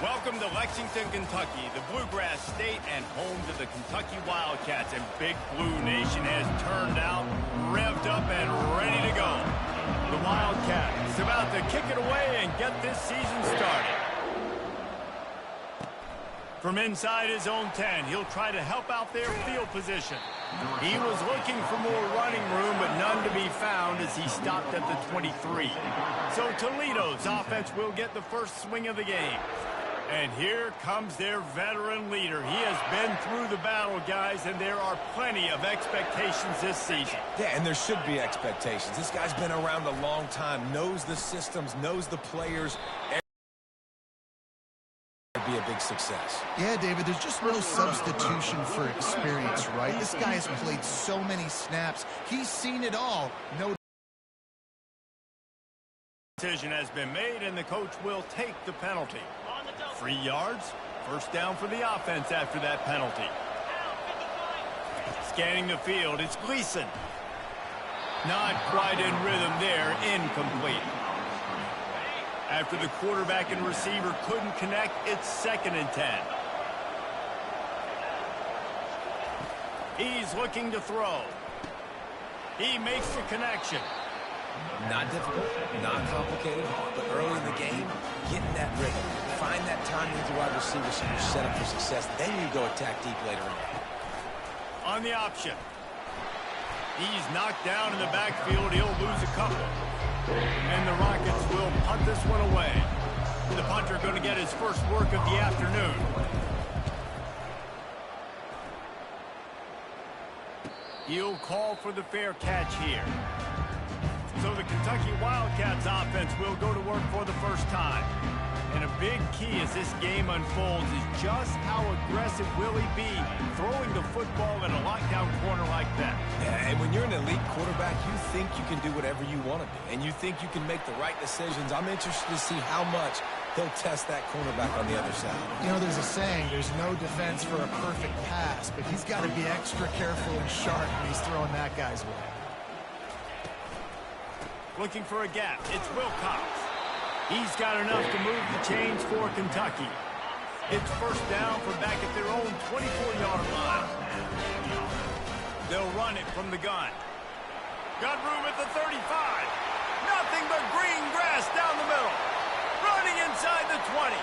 Welcome to Lexington, Kentucky, the Bluegrass State and home to the Kentucky Wildcats. And Big Blue Nation has turned out, revved up, and ready to go. The Wildcats about to kick it away and get this season started. From inside his own 10, he'll try to help out their field position. He was looking for more running room, but none to be found as he stopped at the 23. So Toledo's offense will get the first swing of the game. And here comes their veteran leader. He has been through the battle, guys, and there are plenty of expectations this season. Yeah, and there should be expectations. This guy's been around a long time, knows the systems, knows the players. Be a big success. Yeah, David, there's just no substitution for experience, right? This guy has played so many snaps. He's seen it all. No decision has been made, and the coach will take the penalty. 3 yards, first down for the offense after that penalty. Scanning the field, it's Gleason. Not quite in rhythm there, incomplete. After the quarterback and receiver couldn't connect, it's 2nd and 10. He's looking to throw. He makes the connection. Not difficult, not complicated, but early in the game, getting that rhythm. Find that time with the wide receiver so you're set up for success. Then you go attack deep later on. On the option. He's knocked down in the backfield. He'll lose a couple. And the Rockets will punt this one away. The punter going to get his first work of the afternoon. He'll call for the fair catch here. So the Kentucky Wildcats offense will go to work for the first time. And a big key as this game unfolds is just how aggressive will he be throwing the football in a lockdown corner like that. Yeah, and when you're an elite quarterback, you think you can do whatever you want to do. And you think you can make the right decisions. I'm interested to see how much he'll test that cornerback on the other side. You know, there's a saying, there's no defense for a perfect pass, but he's got to be extra careful and sharp when he's throwing that guy's way. Looking for a gap. It's Wilcox. He's got enough to move the chains for Kentucky. It's first down from back at their own 24-yard line. They'll run it from the gun. Got room at the 35. Nothing but green grass down the middle. Running inside the 20.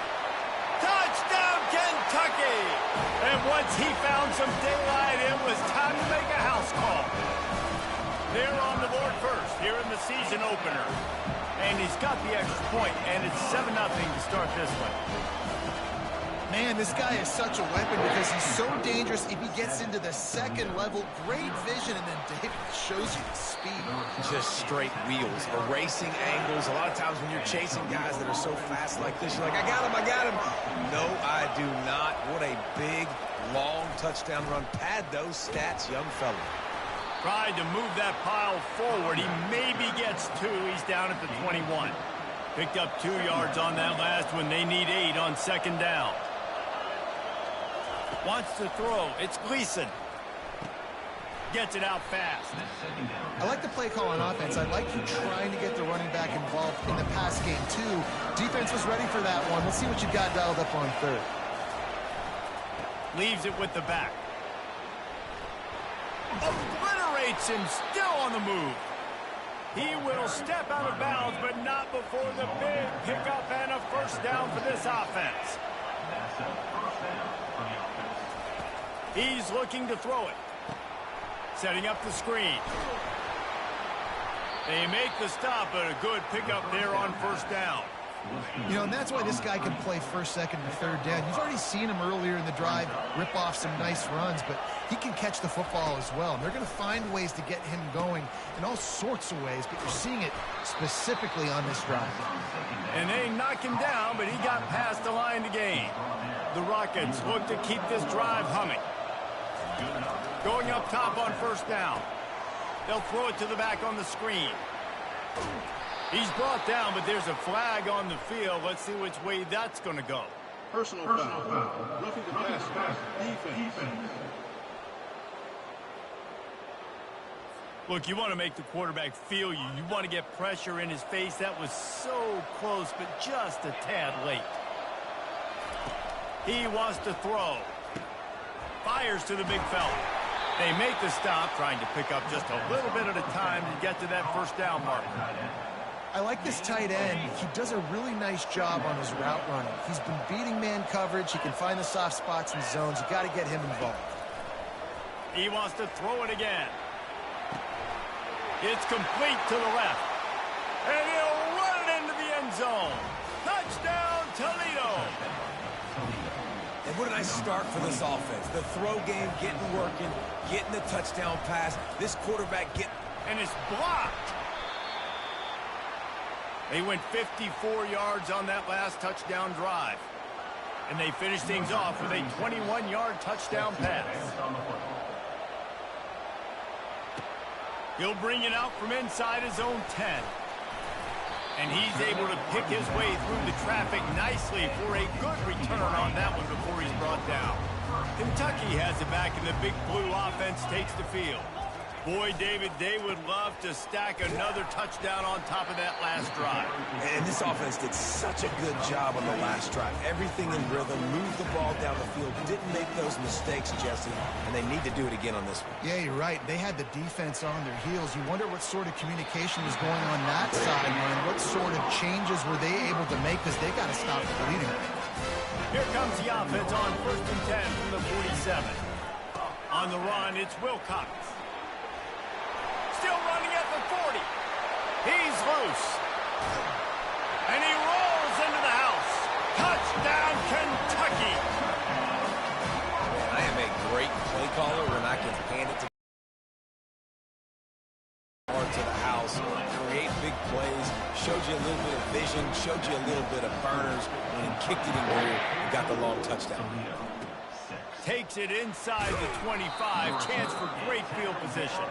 Touchdown, Kentucky! And once he found some daylight, it was time to make a house call. They're on the board first here in the season opener. And he's got the extra point, and it's 7-0 to start this one. Man, this guy is such a weapon because he's so dangerous if he gets into the second level. Great vision, and then David shows you the speed. Just straight wheels, erasing angles. A lot of times when you're chasing guys that are so fast like this, you're like, I got him, I got him. No, I do not. What a big, long touchdown run. Pad those stats, young fella. Tried to move that pile forward. He maybe gets 2. He's down at the 21. Picked up 2 yards on that last one. They need 8 on 2nd down. Wants to throw. It's Gleason. Gets it out fast. I like the play call on offense. I like you trying to get the running back involved in the pass game, too. Defense was ready for that one. Let's see what you got dialed up on 3rd. Leaves it with the back. Obliterates him, still on the move. He will step out of bounds, but not before the big pickup and a first down for this offense. He's looking to throw it. Setting up the screen. They make the stop, but a good pickup there on first down. You know, and that's why this guy can play 1st, 2nd, and 3rd down. You've already seen him earlier in the drive rip off some nice runs, but he can catch the football as well. And they're going to find ways to get him going in all sorts of ways, but you're seeing it specifically on this drive. And they knock him down, but he got past the line to gain. The Rockets look to keep this drive humming. Going up top on first down. They'll throw it to the back on the screen. He's brought down, but there's a flag on the field. Let's see which way that's going to go. Personal foul. Roughing the pass. Defense. Look, you want to make the quarterback feel you. You want to get pressure in his face. That was so close, but just a tad late. He wants to throw. Fires to the big fella. They make the stop, trying to pick up just a little bit at a time to get to that first down marker. I like this tight end. He does a really nice job on his route running. He's been beating man coverage. He can find the soft spots and zones. You got to get him involved. He wants to throw it again. It's complete to the left. And he'll run it into the end zone. Touchdown, Toledo. And what a nice start for this offense. The throw game getting working, getting the touchdown pass. This quarterback and it's blocked. They went 54 yards on that last touchdown drive. And they finished things off with a 21-yard touchdown pass. He'll bring it out from inside his own 10. And he's able to pick his way through the traffic nicely for a good return on that one before he's brought down. Kentucky has it back, and the big blue offense takes the field. Boy, David, they would love to stack another touchdown on top of that last drive. And this offense did such a good job on the last drive. Everything in rhythm, moved the ball down the field, didn't make those mistakes, Jesse, and they need to do it again on this one. Yeah, you're right. They had the defense on their heels. You wonder what sort of communication was going on that sideline. What sort of changes were they able to make, because they got to stop the bleeding. Here comes the offense on 1st and 10 from the 47. On the run, it's Wilcox. Still running at the 40. He's loose. And he rolls into the house. Touchdown, Kentucky. I am a great play caller when I can hand it to the house, create big plays, showed you a little bit of vision, showed you a little bit of burners, and kicked it in gear and got the long touchdown. Takes it inside the 25. Chance for great field position.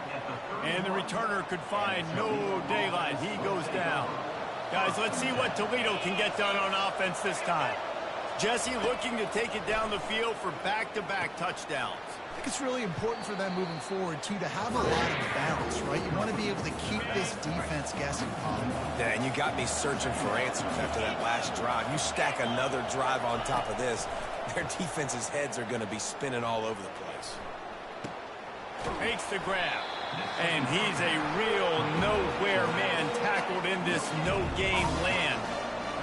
And the returner could find no daylight. He goes down. Guys, let's see what Toledo can get done on offense this time. Jesse looking to take it down the field for back-to-back touchdowns. I think it's really important for them moving forward, too, to have a lot of balance, right? You want to be able to keep this defense guessing, Paul. Yeah, and you got me searching for answers after that last drive. You stack another drive on top of this, their defense's heads are going to be spinning all over the place. Makes the grab. And he's a real nowhere man tackled in this no-game land.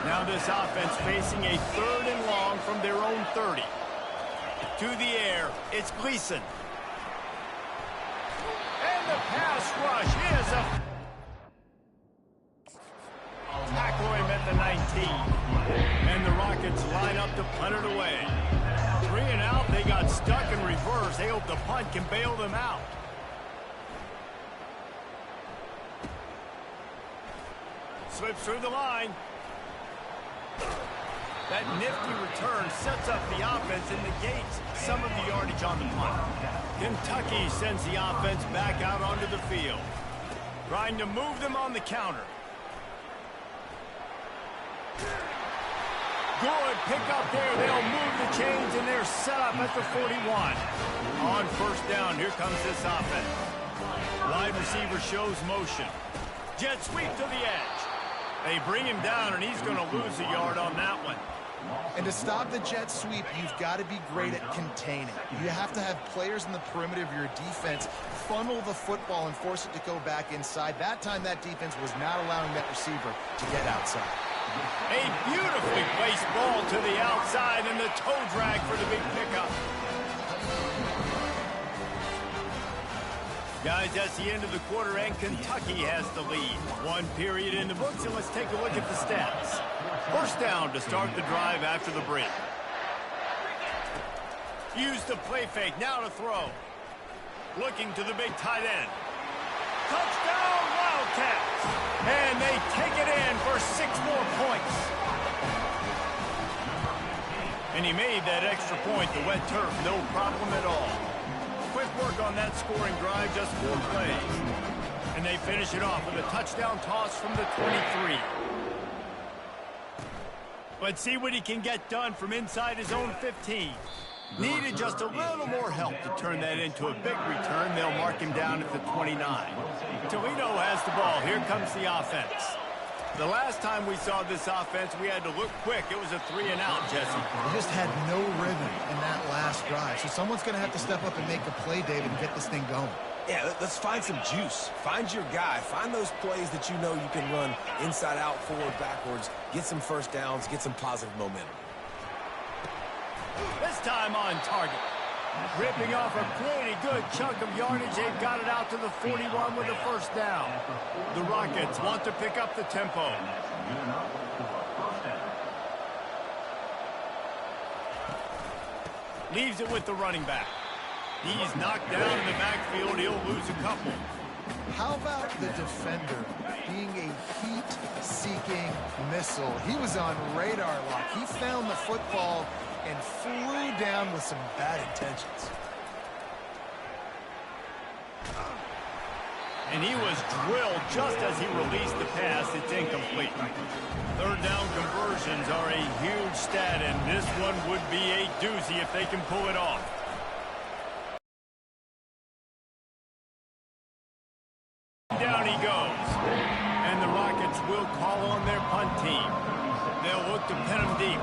Now this offense facing a 3rd and long from their own 30. To the air, it's Gleason. And the pass rush is a... Tackle him at the 19. And the Rockets line up to punt it away. 3 and out, they got stuck in reverse. They hope the punt can bail them out. Slips through the line. That nifty return sets up the offense and negates some of the yardage on the punt. Kentucky sends the offense back out onto the field, trying to move them on the counter. Good pick up there. They'll move the chains, and they're set up at the 41. On 1st down, here comes this offense. Wide receiver shows motion. Jet sweep to the edge. They bring him down, and he's going to lose a yard on that one. And to stop the jet sweep, you've got to be great at containing. You have to have players in the perimeter of your defense funnel the football and force it to go back inside. That time, that defense was not allowing that receiver to get outside. A beautifully placed ball to the outside, and the toe drag for the big pickup. Guys, that's the end of the quarter, and Kentucky has the lead. 1 period in the books, and let's take a look at the stats. 1st down to start the drive after the break. Use the play fake, now to throw. Looking to the big tight end. Touchdown, Wildcats! And they take it in for 6 more points. And he made that extra point, the wet turf, no problem at all. Quick work on that scoring drive, just 4 plays. And they finish it off with a touchdown toss from the 23. Let's see what he can get done from inside his own 15. Needed just a little more help to turn that into a big return. They'll mark him down at the 29. Toledo has the ball. Here comes the offense. The last time we saw this offense, we had to look quick. It was a 3-and-out, Jesse. They just had no rhythm in that last drive. So someone's going to have to step up and make a play, David, and get this thing going. Yeah, let's find some juice. Find your guy. Find those plays that you know you can run inside out, forward, backwards. Get some first downs. Get some positive momentum. This time on target. Ripping off a pretty good chunk of yardage. They've got it out to the 41 with a first down. The Rockets want to pick up the tempo. Leaves it with the running back. He's knocked down in the backfield. He'll lose a couple. How about the defender being a heat-seeking missile? He was on radar lock. He found the football and flew down with some bad intentions. And he was drilled just as he released the pass. It's incomplete. Third down conversions are a huge stat, and this one would be a doozy if they can pull it off. Down he goes. And the Rockets will call on their punt team. They'll look to pin him deep.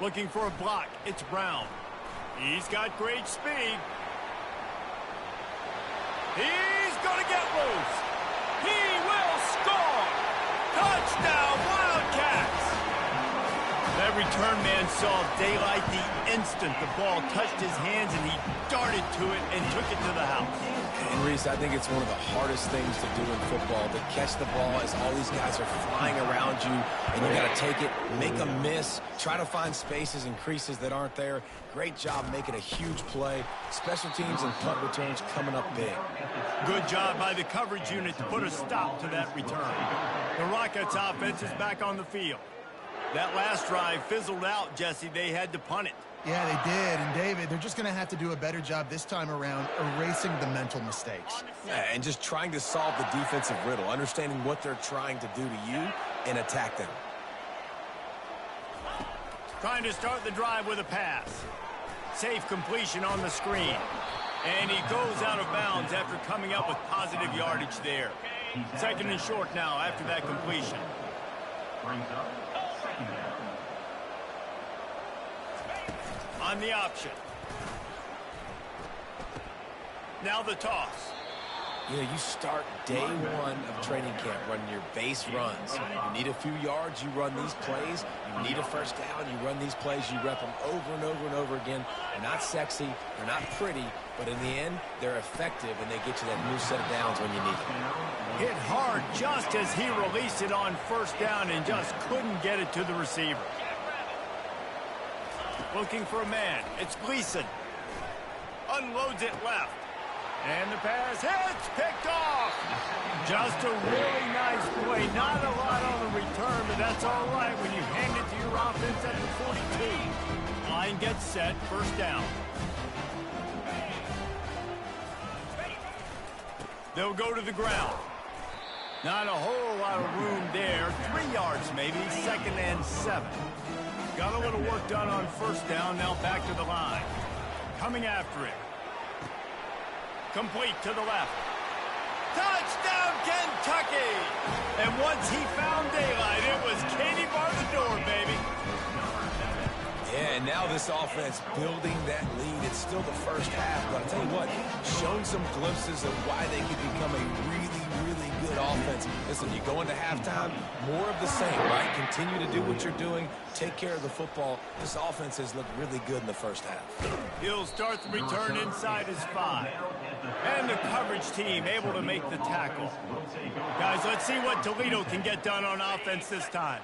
Looking for a block. It's Brown. He's got great speed. He's going to get loose. He will score. Touchdown, Wildcats. That return man saw daylight the instant the ball touched his hands, and he darted to it and took it to the house. And Reese, I think it's one of the hardest things to do in football, to catch the ball as all these guys are flying around you, and you got to take it, make a miss, try to find spaces and creases that aren't there. Great job making a huge play. Special teams and punt returns coming up big. Good job by the coverage unit to put a stop to that return. The Rockets offense is back on the field. That last drive fizzled out, Jesse. They had to punt it. Yeah, they did. And, David, they're just going to have to do a better job this time around erasing the mental mistakes. Yeah, and just trying to solve the defensive riddle, understanding what they're trying to do to you and attack them. Trying to start the drive with a pass. Safe completion on the screen. And he goes out of bounds after coming up with positive yardage there. Second and short now after that completion. On the option. Now the toss. You know, you start day one of training camp running your base runs. You need a few yards, you run these plays. You need a first down, you run these plays. You rep them over and over and over again. They're not sexy, they're not pretty, but in the end, they're effective, and they get you that new set of downs when you need them. Hit hard just as he released it on first down and just couldn't get it to the receiver. Looking for a man. It's Gleason. Unloads it left. And the pass hits, picked off. Just a really nice play. Not a lot on the return, but that's all right when you hand it to your offense at the 42. Line gets set, first down. They'll go to the ground. Not a whole lot of room there. 3 yards maybe, second and 7. Got a little work done on first down, now back to the line. Coming after it. Complete to the left. Touchdown, Kentucky! And once he found daylight, it was Katie bar the door, baby. Yeah, and now this offense building that lead. It's still the first half, but I'll tell you what, shown some glimpses of why they could become a really, really good offense. Listen, you go into halftime, more of the same, right? Continue to do what you're doing, take care of the football. This offense has looked really good in the first half. He'll start the return inside his 5. And the coverage team able to make the tackle. Guys, let's see what Toledo can get done on offense this time.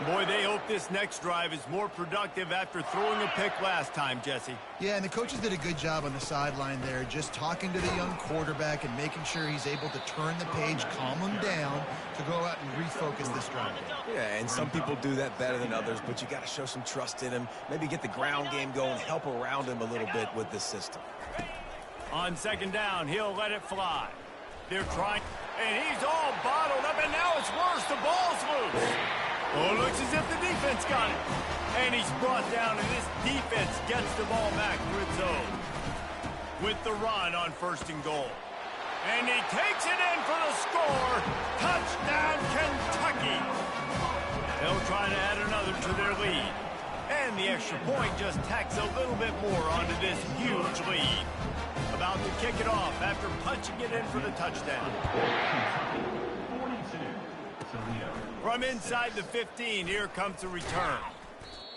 Boy, they hope this next drive is more productive after throwing a pick last time, Jesse. Yeah, and the coaches did a good job on the sideline there, just talking to the young quarterback and making sure he's able to turn the page, calm him down, to go out and refocus this drive. Yeah, and some people do that better than others, but you got to show some trust in him, maybe get the ground game going, help around him a little bit with this system. On second down, he'll let it fly. They're trying, and he's all bottled up, and now it's worse. The ball's loose. Oh, it looks as if the defense got it. And he's brought down, and this defense gets the ball back for its own. with the run on 1st and goal. And he takes it in for the score. Touchdown, Kentucky. They'll try to add another to their lead. And the extra point just tacks a little bit more onto this huge lead. About to kick it off after punching it in for the touchdown. From inside the 15, here comes the return.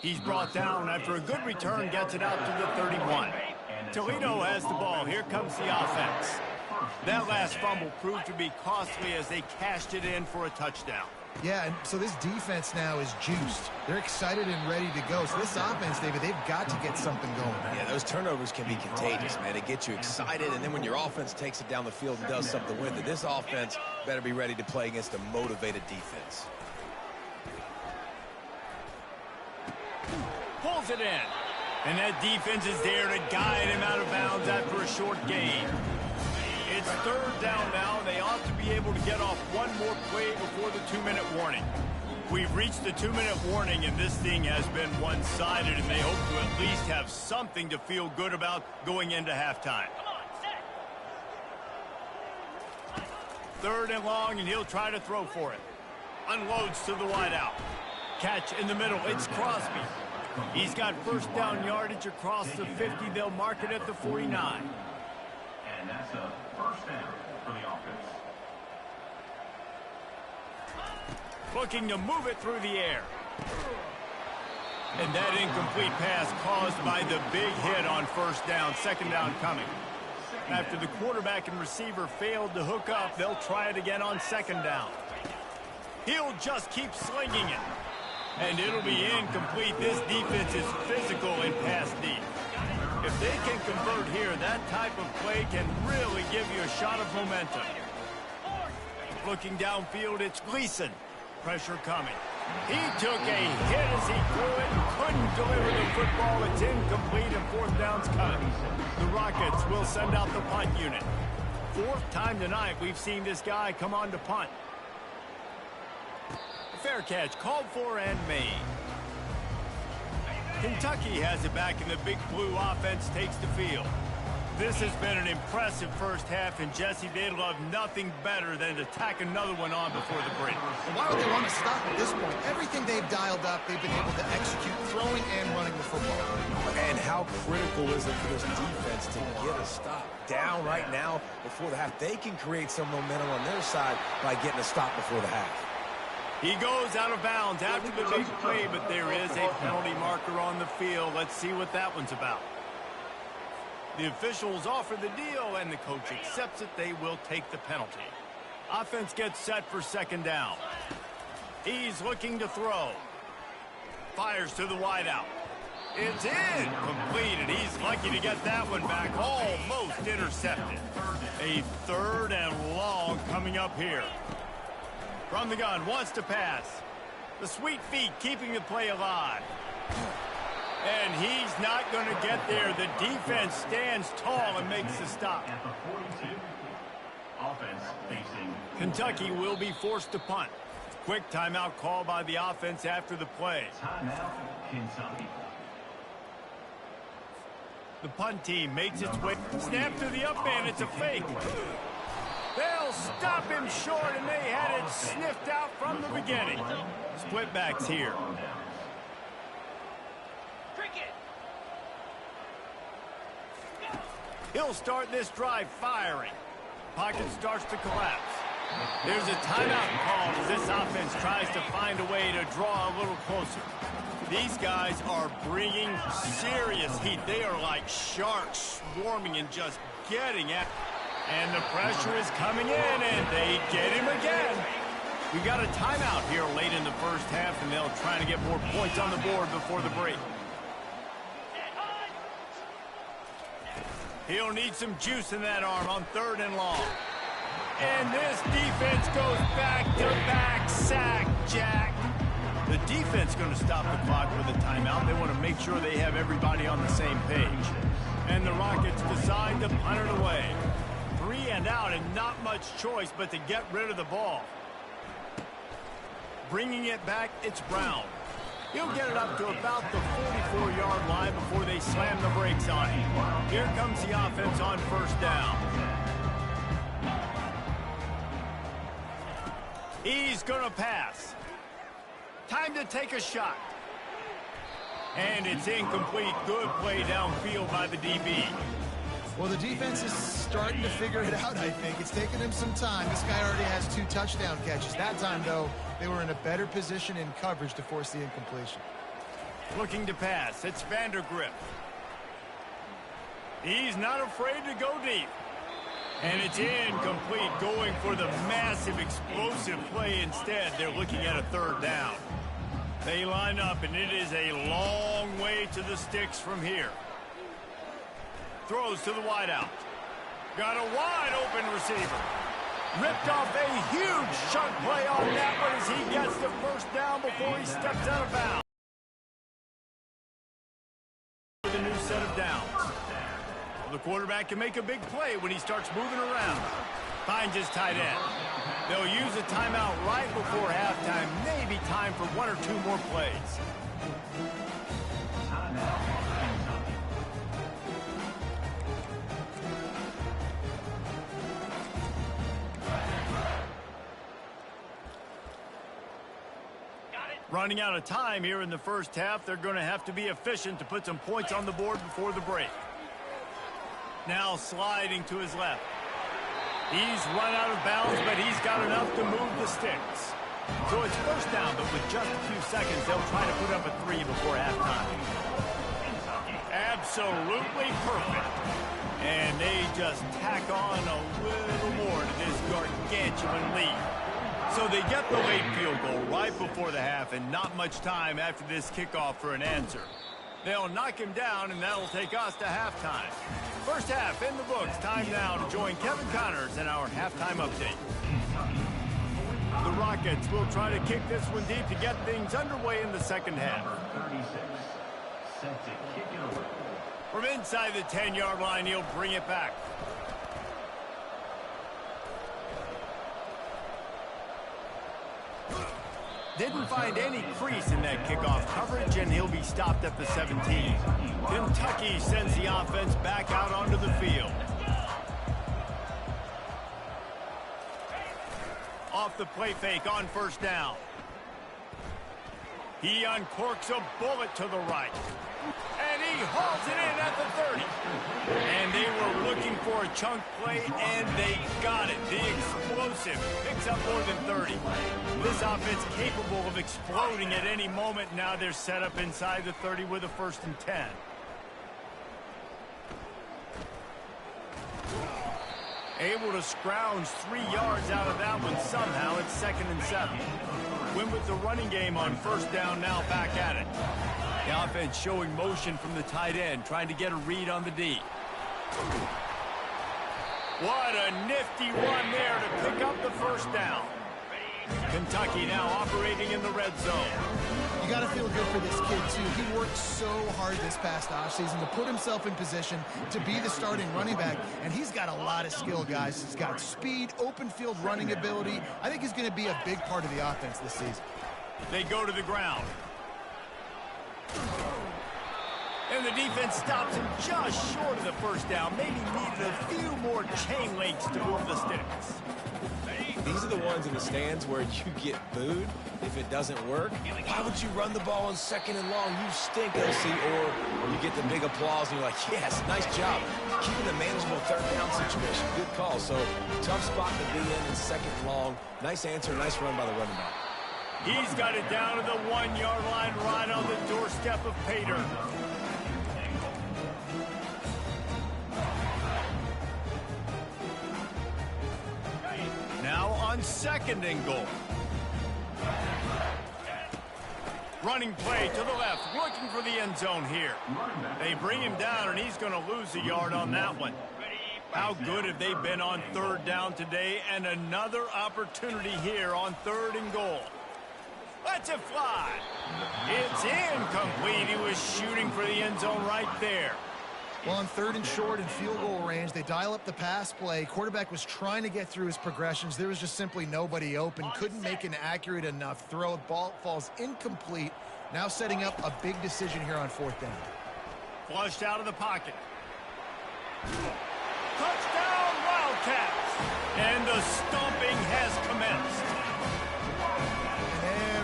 He's brought down after a good return, gets it out to the 31. Toledo has the ball. Here comes the offense. That last fumble proved to be costly as they cashed it in for a touchdown. Yeah, and so this defense now is juiced. They're excited and ready to go. So this offense, David, they've got to get something going. Yeah, those turnovers can be contagious, man. It gets you excited, and then when your offense takes it down the field and does something with it, this offense better be ready to play against a motivated defense. Pulls it in. And that defense is there to guide him out of bounds after a short gain. It's 3rd down now. They ought to be able to get off one more play before the 2-minute warning. We've reached the 2-minute warning, and this thing has been one-sided, and they hope to at least have something to feel good about going into halftime. 3rd and long, and he'll try to throw for it. Unloads to the wideout. Catch in the middle. It's Crosby. He's got 1st down yardage across the 50. They'll mark it at the 49. And that's a 1st down for the offense. Looking to move it through the air. And that incomplete pass caused by the big hit on 1st down. 2nd down coming. After the quarterback and receiver failed to hook up, they'll try it again on 2nd down. He'll just keep slinging it. And it'll be incomplete. This defense is physical in pass deep. If they can convert here, that type of play can really give you a shot of momentum. Looking downfield, it's Gleason. Pressure coming. He took a hit as he threw it and couldn't deliver the football. It's incomplete and 4th down's coming. The Rockets will send out the punt unit. 4th time tonight we've seen this guy come on to punt. Fair catch called for and made. Kentucky has it back, and the Big Blue offense takes the field. This has been an impressive 1st half, and Jesse, they'd love nothing better than to tack another one on before the break. Why would they want to stop at this point? Everything they've dialed up, they've been able to execute, throwing and running the football. And how critical is it for this defense to get a stop down right now before the half? They can create some momentum on their side by getting a stop before the half. He goes out of bounds after the big play, but there is a penalty marker on the field. Let's see what that one's about. The officials offer the deal, and the coach accepts it. They will take the penalty. Offense gets set for 2nd down. He's looking to throw. Fires to the wideout. It's completed. He's lucky to get that one back. Almost intercepted. A 3rd and long coming up here. From the gun, wants to pass. The sweet feet keeping the play alive. And he's not going to get there. The defense stands tall and makes the stop. At the 42, offense facing Kentucky will be forced to punt. Quick timeout call by the offense after the play. timeout, Kentucky. The punt team makes its way. Snap to the up man. It's a fake. They'll stop him short, and they had it sniffed out from the beginning. Split backs here. He'll start this drive firing. Pocket starts to collapse. There's a timeout called as this offense tries to find a way to draw a little closer. These guys are bringing serious heat. They are like sharks swarming and just getting at. And the pressure is coming in, and they get him again. We've got a timeout here late in the 1st half, and they'll try to get more points on the board before the break. He'll need some juice in that arm on 3rd and long. And this defense goes back-to-back sack, Jack. The defense going to stop the clock with a timeout. They want to make sure they have everybody on the same page. And the Rockets decide to punt it away. 3 and out, and not much choice but to get rid of the ball. Bringing it back, it's Brown. He'll get it up to about the 44-yard line before they slam the brakes on him. Here comes the offense on first down. He's going to pass. Time to take a shot. And it's incomplete. Good play downfield by the DB. Well, the defense is starting to figure it out, I think. It's taken him some time. This guy already has 2 touchdown catches. That time, though, they were in a better position in coverage to force the incompletion. Looking to pass. It's Vandergrift. He's not afraid to go deep. And it's incomplete, going for the massive explosive play instead. They're looking at a third down. They line up, and it is a long way to the sticks from here. Throws to the wideout. Got a wide open receiver. Ripped off a huge chunk play on that one as he gets the first down before he steps out of bounds. With a new set of downs. Well, the quarterback can make a big play when he starts moving around. Finds his tight end. They'll use a timeout right before halftime. Maybe time for 1 or 2 more plays. Running out of time here in the first half. They're going to have to be efficient to put some points on the board before the break. Now sliding to his left. He's run out of bounds, but he's got enough to move the sticks. So it's first down, but with just a few seconds, they'll try to put up a 3 before halftime. Absolutely perfect. And they just tack on a little more to this gargantuan lead. So they get the late field goal right before the half, and not much time after this kickoff for an answer. They'll knock him down, and that'll take us to halftime. First half in the books. Time now to join Kevin Connors in our halftime update. The Rockets will try to kick this one deep to get things underway in the second half. 36, set to kick it away. From inside the 10-yard line, he'll bring it back. Didn't find any crease in that kickoff coverage, and he'll be stopped at the 17. Kentucky sends the offense back out onto the field. Off the play fake on first down. He uncorks a bullet to the right. And he hauls it in at the 30. And they were looking for a chunk play, and they got it. The explosive picks up more than 30. This offense capable of exploding at any moment. Now they're set up inside the 30 with a 1st and 10. Able to scrounge 3 yards out of that one somehow. It's 2nd and 7. Win with the running game on first down, now back at it. The offense showing motion from the tight end, trying to get a read on the D. What a nifty run there to pick up the first down. Kentucky now operating in the red zone. You got to feel good for this kid, too. He worked so hard this past offseason to put himself in position to be the starting running back, and he's got a lot of skill, guys. He's got speed, open field running ability. I think he's going to be a big part of the offense this season. They go to the ground. And the defense stops him just short of the first down. Maybe needed a few more chain links to move the sticks. These are the ones in the stands where you get booed if it doesn't work. Why would you run the ball on 2nd and long? You stink, LC. Or you get the big applause and you're like, yes, nice job. Keeping a manageable 3rd down situation. Good call. So tough spot to be in 2nd and long. Nice answer, nice run by the running back. He's got it down to the 1-yard line right on the doorstep of Pater. Now on 2nd and goal. Running play to the left, looking for the end zone here. They bring him down, and he's going to lose a yard on that one. How good have they been on 3rd down today? And another opportunity here on 3rd and goal. Let's it fly. It's incomplete. He was shooting for the end zone right there. Well, on 3rd and short and field goal range, they dial up the pass play. Quarterback was trying to get through his progressions. There was just simply nobody open. Couldn't make an accurate enough throw. Ball falls incomplete. Now setting up a big decision here on 4th down. Flushed out of the pocket. Touchdown, Wildcats! And the stomping has commenced.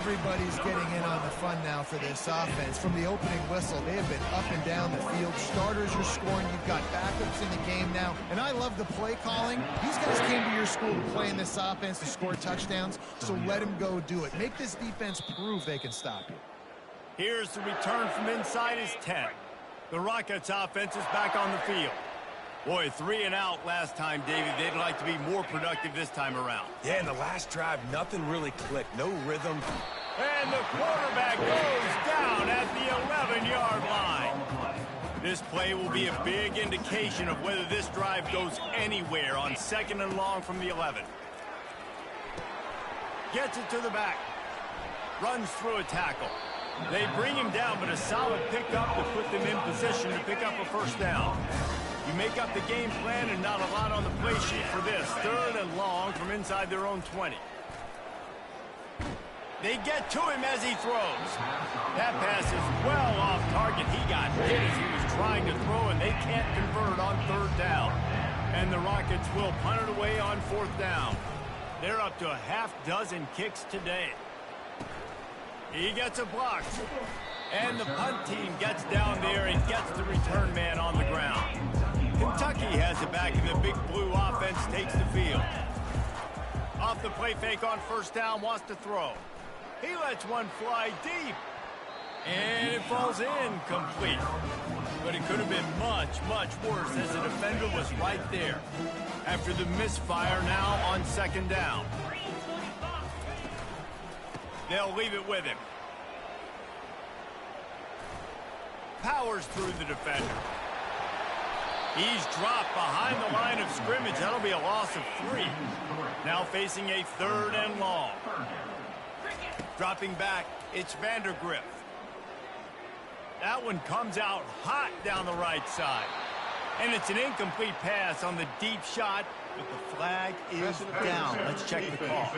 Everybody's getting in on the fun now for this offense. From the opening whistle, they have been up and down the field. Starters are scoring. You've got backups in the game now. And I love the play calling. These guys came to your school to play in this offense to score touchdowns, so let them go do it. Make this defense prove they can stop you. Here's the return from inside his 10. The Rockets offense is back on the field. Boy, 3 and out last time, David. They'd like to be more productive this time around. Yeah, in the last drive, nothing really clicked. No rhythm. And the quarterback goes down at the 11-yard line. This play will be a big indication of whether this drive goes anywhere on 2nd and long from the 11. Gets it to the back. Runs through a tackle. They bring him down, but a solid pickup to put them in position to pick up a 1st down. You make up the game plan and not a lot on the play sheet for this. 3rd and long from inside their own 20. They get to him as he throws. That pass is well off target. He got hit as he was trying to throw, and they can't convert on 3rd down. And the Rockets will punt it away on 4th down. They're up to a half-dozen kicks today. He gets a block. And the punt team gets down there and gets the return man on the ground. Kentucky has it back, and the big blue offense takes the field. Off the play fake on 1st down, wants to throw. He lets one fly deep. And it falls incomplete. But it could have been much, much worse as the defender was right there. After the misfire now on 2nd down. They'll leave it with him. Powers through the defender. He's dropped behind the line of scrimmage. That'll be a loss of 3. Now facing a 3rd and long. Dropping back, it's Vandergriff. That one comes out hot down the right side. And it's an incomplete pass on the deep shot, but the flag is down. Let's check the call.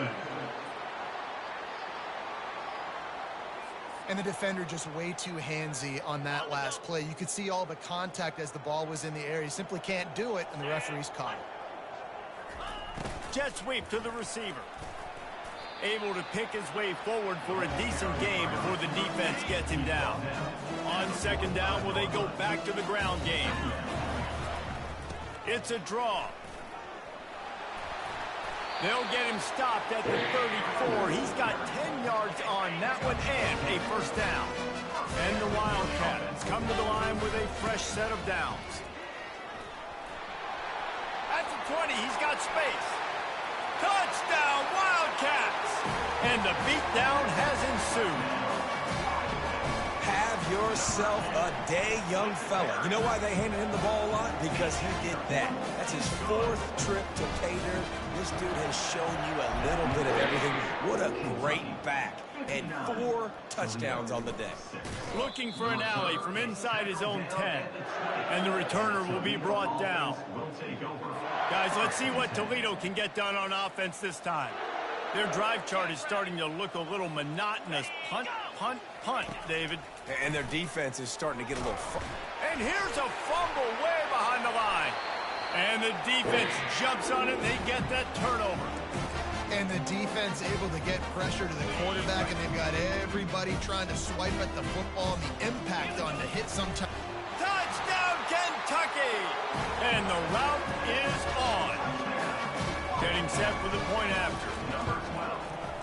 And the defender just way too handsy on that last play. You could see all the contact as the ball was in the air. He simply can't do it, and the referee's caught it. Jet sweep to the receiver. Able to pick his way forward for a decent game before the defense gets him down. On 2nd down, will they go back to the ground game? It's a draw. They'll get him stopped at the 34. He's got 10 yards on that one and a 1st down. And the Wildcats come to the line with a fresh set of downs. At the 20, he's got space. Touchdown, Wildcats! And the beatdown has ensued. Have yourself a day, young fella. You know why they handed him the ball a lot? Because he did that. That's his 4th trip to pay dirt. This dude has shown you a little bit of everything. What a great back. And 4 touchdowns on the day. Looking for an alley from inside his own 10. And the returner will be brought down. Guys, let's see what Toledo can get done on offense this time. Their drive chart is starting to look a little monotonous. Punt, punt, punt, David. And their defense is starting to get a little fun. And here's a fumble way behind the line. And the defense jumps on it. They get that turnover. And the defense able to get pressure to the quarterback, and they've got everybody trying to swipe at the football and the impact on the hit sometime. Touchdown, Kentucky! And the route is on. Getting set for the point after.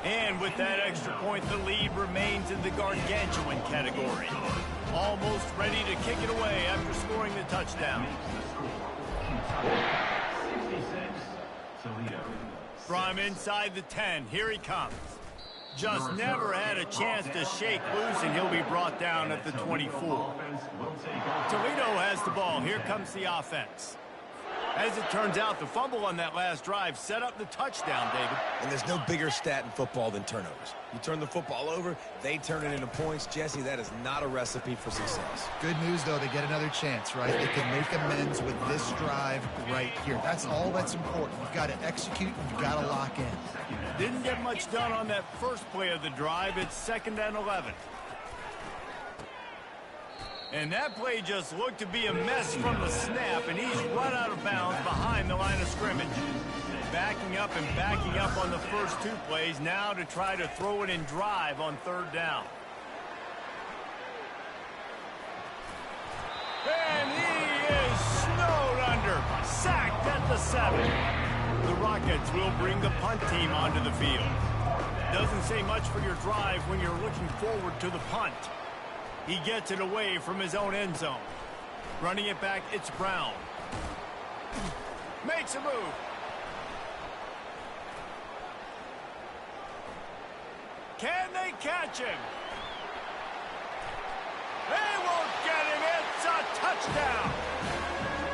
And with that extra point, the lead remains in the gargantuan category. Almost ready to kick it away after scoring the touchdown. 66, Toledo. From inside the 10, here he comes. Just never had a chance to shake loose, and he'll be brought down at the 24. Toledo has the ball. Here comes the offense. As it turns out, the fumble on that last drive set up the touchdown, David. And there's no bigger stat in football than turnovers. You turn the football over, they turn it into points. Jesse, that is not a recipe for success. Good news, though, they get another chance, right? They can make amends with this drive right here. That's all that's important. You've got to execute, and you've got to lock in. Didn't get much done on that first play of the drive. It's 2nd and 11. And that play just looked to be a mess from the snap, and he's run out of bounds behind the line of scrimmage. Backing up and backing up on the first 2 plays, now to try to throw it in drive on 3rd down. And he is snowed under, sacked at the 7. The Rockets will bring the punt team onto the field. Doesn't say much for your drive when you're looking forward to the punt. He gets it away from his own end zone. Running it back, it's Brown. Makes a move. Can they catch him? They won't get him. It's a touchdown.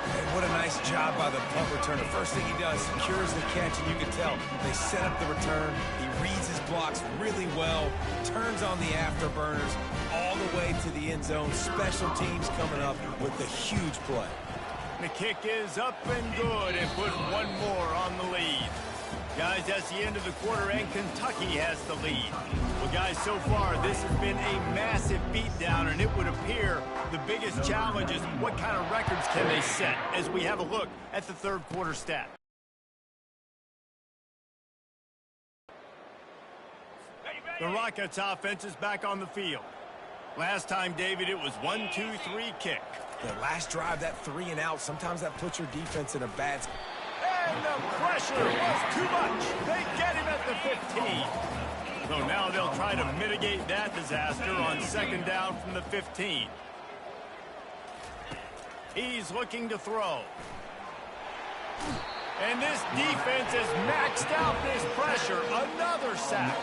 And what a nice job by the punt returner. First thing he does, secures the catch, and you can tell they set up the return. He reads his blocks really well, turns on the afterburners all the way to the end zone. Special teams coming up with a huge play. The kick is up and good, and put one more on the lead. Guys, that's the end of the quarter, and Kentucky has the lead. Well, guys, so far, this has been a massive beatdown, and it would appear the biggest challenge is what kind of records can they set as we have a look at the 3rd quarter stat. The Rockets offense is back on the field. Last time, David, it was 1-2-3 kick. The last drive, that 3 and out, sometimes that puts your defense in a bad spot. And the pressure was too much. They get him at the 15. So now they'll try to mitigate that disaster on 2nd down from the 15. He's looking to throw. And this defense has maxed out this pressure. Another sack.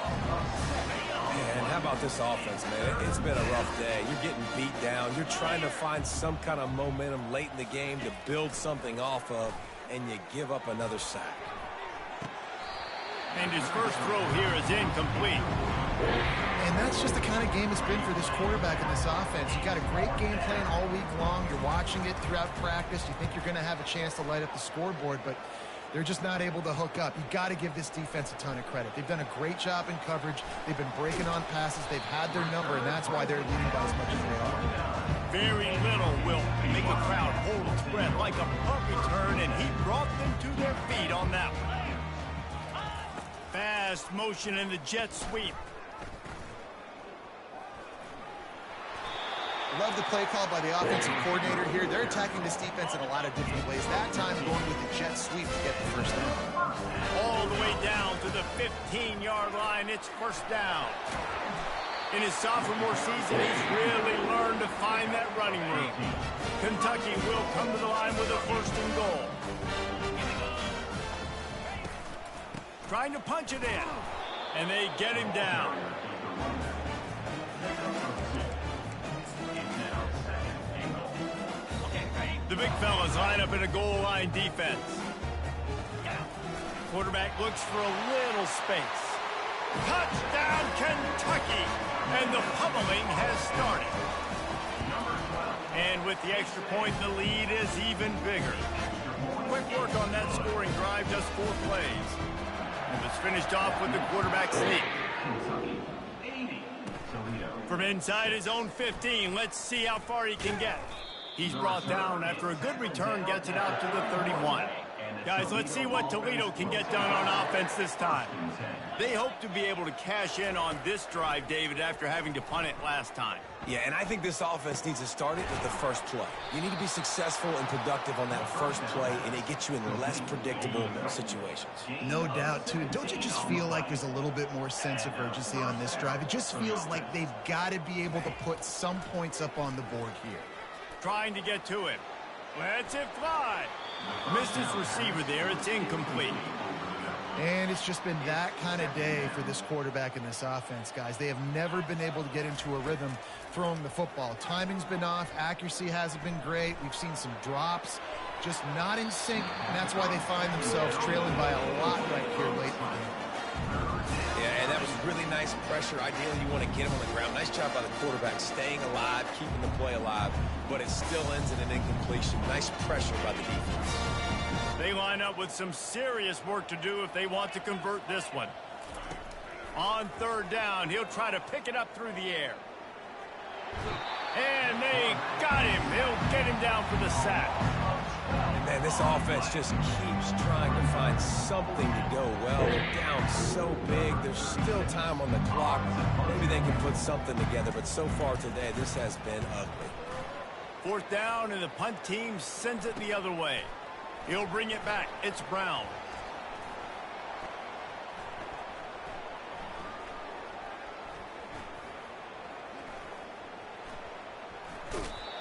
And how about this offense, man? It's been a rough day. You're getting beat down. You're trying to find some kind of momentum late in the game to build something off of, and you give up another sack. And his first throw here is incomplete. And that's just the kind of game it's been for this quarterback in this offense. You got a great game plan all week long. You're watching it throughout practice. You think you're going to have a chance to light up the scoreboard, but they're just not able to hook up. You got to give this defense a ton of credit. They've done a great job in coverage. They've been breaking on passes. They've had their number, and that's why they're leading by as much as they are. Very little will make a crowd hold its breath like a punt return, and he brought them to their feet on that one. Fast motion in the jet sweep. Love the play call by the offensive coordinator here. They're attacking this defense in a lot of different ways. That time going with the jet sweep to get the first down. All the way down to the 15-yard line. It's 1st down. In his sophomore season, he's really learned to find that running room. Kentucky will come to the line with a 1st and goal. Trying to punch it in. And they get him down. The big fellas line up in a goal line defense. Quarterback looks for a little space. Touchdown, Kentucky! And the pummeling has started. And with the extra point, the lead is even bigger. Quick work on that scoring drive, just 4 plays. And it's finished off with the quarterback sneak. From inside his own 15, let's see how far he can get. He's brought down after a good return, gets it out to the 31. Guys, let's see what Toledo can get done on offense this time. They hope to be able to cash in on this drive, David, after having to punt it last time. Yeah, and I think this offense needs to start it with the first play. You need to be successful and productive on that first play, and it gets you in less predictable situations. No doubt, too. Don't you just feel like there's a little bit more sense of urgency on this drive? It just feels like they've got to be able to put some points up on the board here. Trying to get to him. Lets it fly. Missed his receiver there. It's incomplete. And it's just been that kind of day for this quarterback in this offense, guys. They have never been able to get into a rhythm throwing the football. Timing's been off. Accuracy hasn't been great. We've seen some drops. just not in sync, and that's why they find themselves trailing by a lot right here late in the game. Yeah, and that was really nice pressure. Ideally, you want to get him on the ground. Nice job by the quarterback staying alive, keeping the play alive, but it still ends in an incompletion. Nice pressure by the defense. They line up with some serious work to do if they want to convert this one. On third down, he'll try to pick it up through the air. And they got him. He'll get him down for the sack. And man, this offense just keeps trying to find something to go well. They're down so big. There's still time on the clock. Maybe they can put something together, but so far today, this has been ugly. Fourth down, and the punt team sends it the other way. He'll bring it back. It's Brown.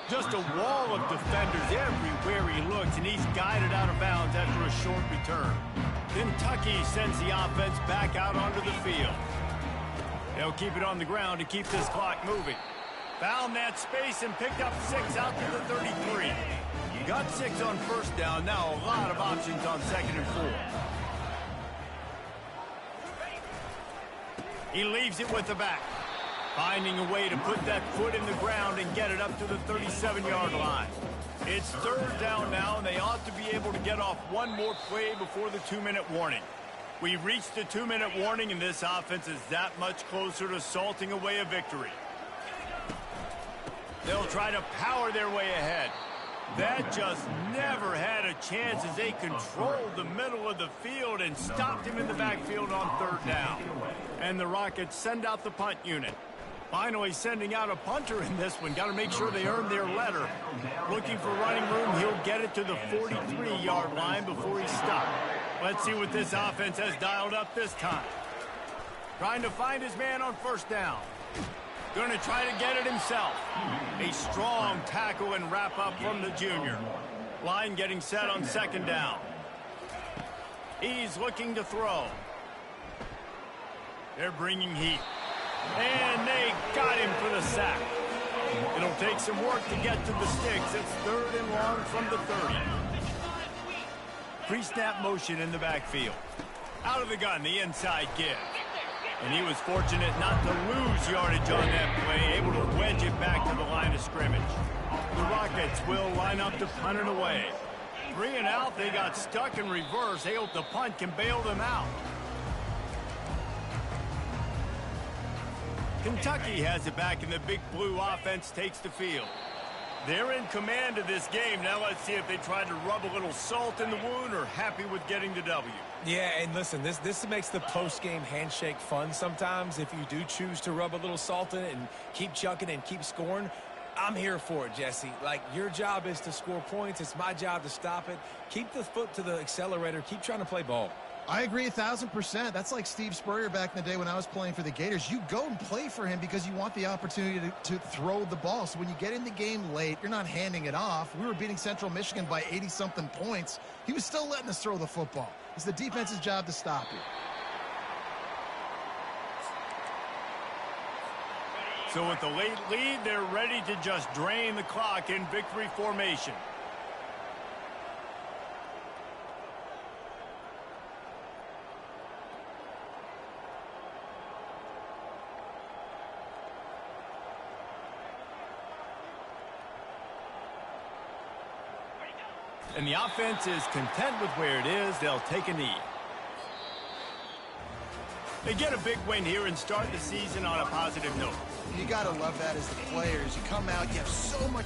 Just a wall of defenders everywhere he looks, and he's guided out of bounds after a short return. Kentucky sends the offense back out onto the field. They'll keep it on the ground to keep this clock moving. Found that space and picked up 6 out to the 33. Got 6 on first down. Now a lot of options on 2nd and 4. He leaves it with the back. Finding a way to put that foot in the ground and get it up to the 37-yard line. It's third down now, and they ought to be able to get off one more play before the 2-minute warning. We've reached the 2-minute warning, and this offense is that much closer to salting away a victory. They'll try to power their way ahead. That just never had a chance as they controlled the middle of the field and stopped him in the backfield on third down. And the Rockets send out the punt unit. Finally sending out a punter in this one. Got to make sure they earn their letter. Looking for running room. He'll get it to the 43-yard line before he's stopped. Let's see what this offense has dialed up this time. Trying to find his man on first down. Going to try to get it himself. A strong tackle and wrap up from the junior. Line getting set on 2nd down. He's looking to throw. They're bringing heat. And they got him for the sack. It'll take some work to get to the sticks. It's 3rd and long from the 30. Pre-snap motion in the backfield. Out of the gun, the inside give. And he was fortunate not to lose yardage on that play, able to wedge it back to the line of scrimmage. The Rockets will line up to punt it away. 3 and out, they got stuck in reverse. They hope the punt can bail them out. Kentucky has it back, and the Big Blue offense takes the field. They're in command of this game. Now let's see if they try to rub a little salt in the wound or happy with getting the W. Yeah, and listen, this makes the post-game handshake fun sometimes. If you do choose to rub a little salt in it and keep chucking and keep scoring, I'm here for it, Jesse. Like, your job is to score points. It's my job to stop it. Keep the foot to the accelerator. Keep trying to play ball. I agree 1,000%. That's like Steve Spurrier back in the day when I was playing for the Gators. You go and play for him because you want the opportunity to throw the ball. So when you get in the game late, you're not handing it off. We were beating Central Michigan by 80-something points. He was still letting us throw the football. It's the defense's job to stop you. So with the late lead, they're ready to just drain the clock in victory formation. And the offense is content with where it is. They'll take a knee. They get a big win here and start the season on a positive note. You got to love that as the players. You come out, you have so much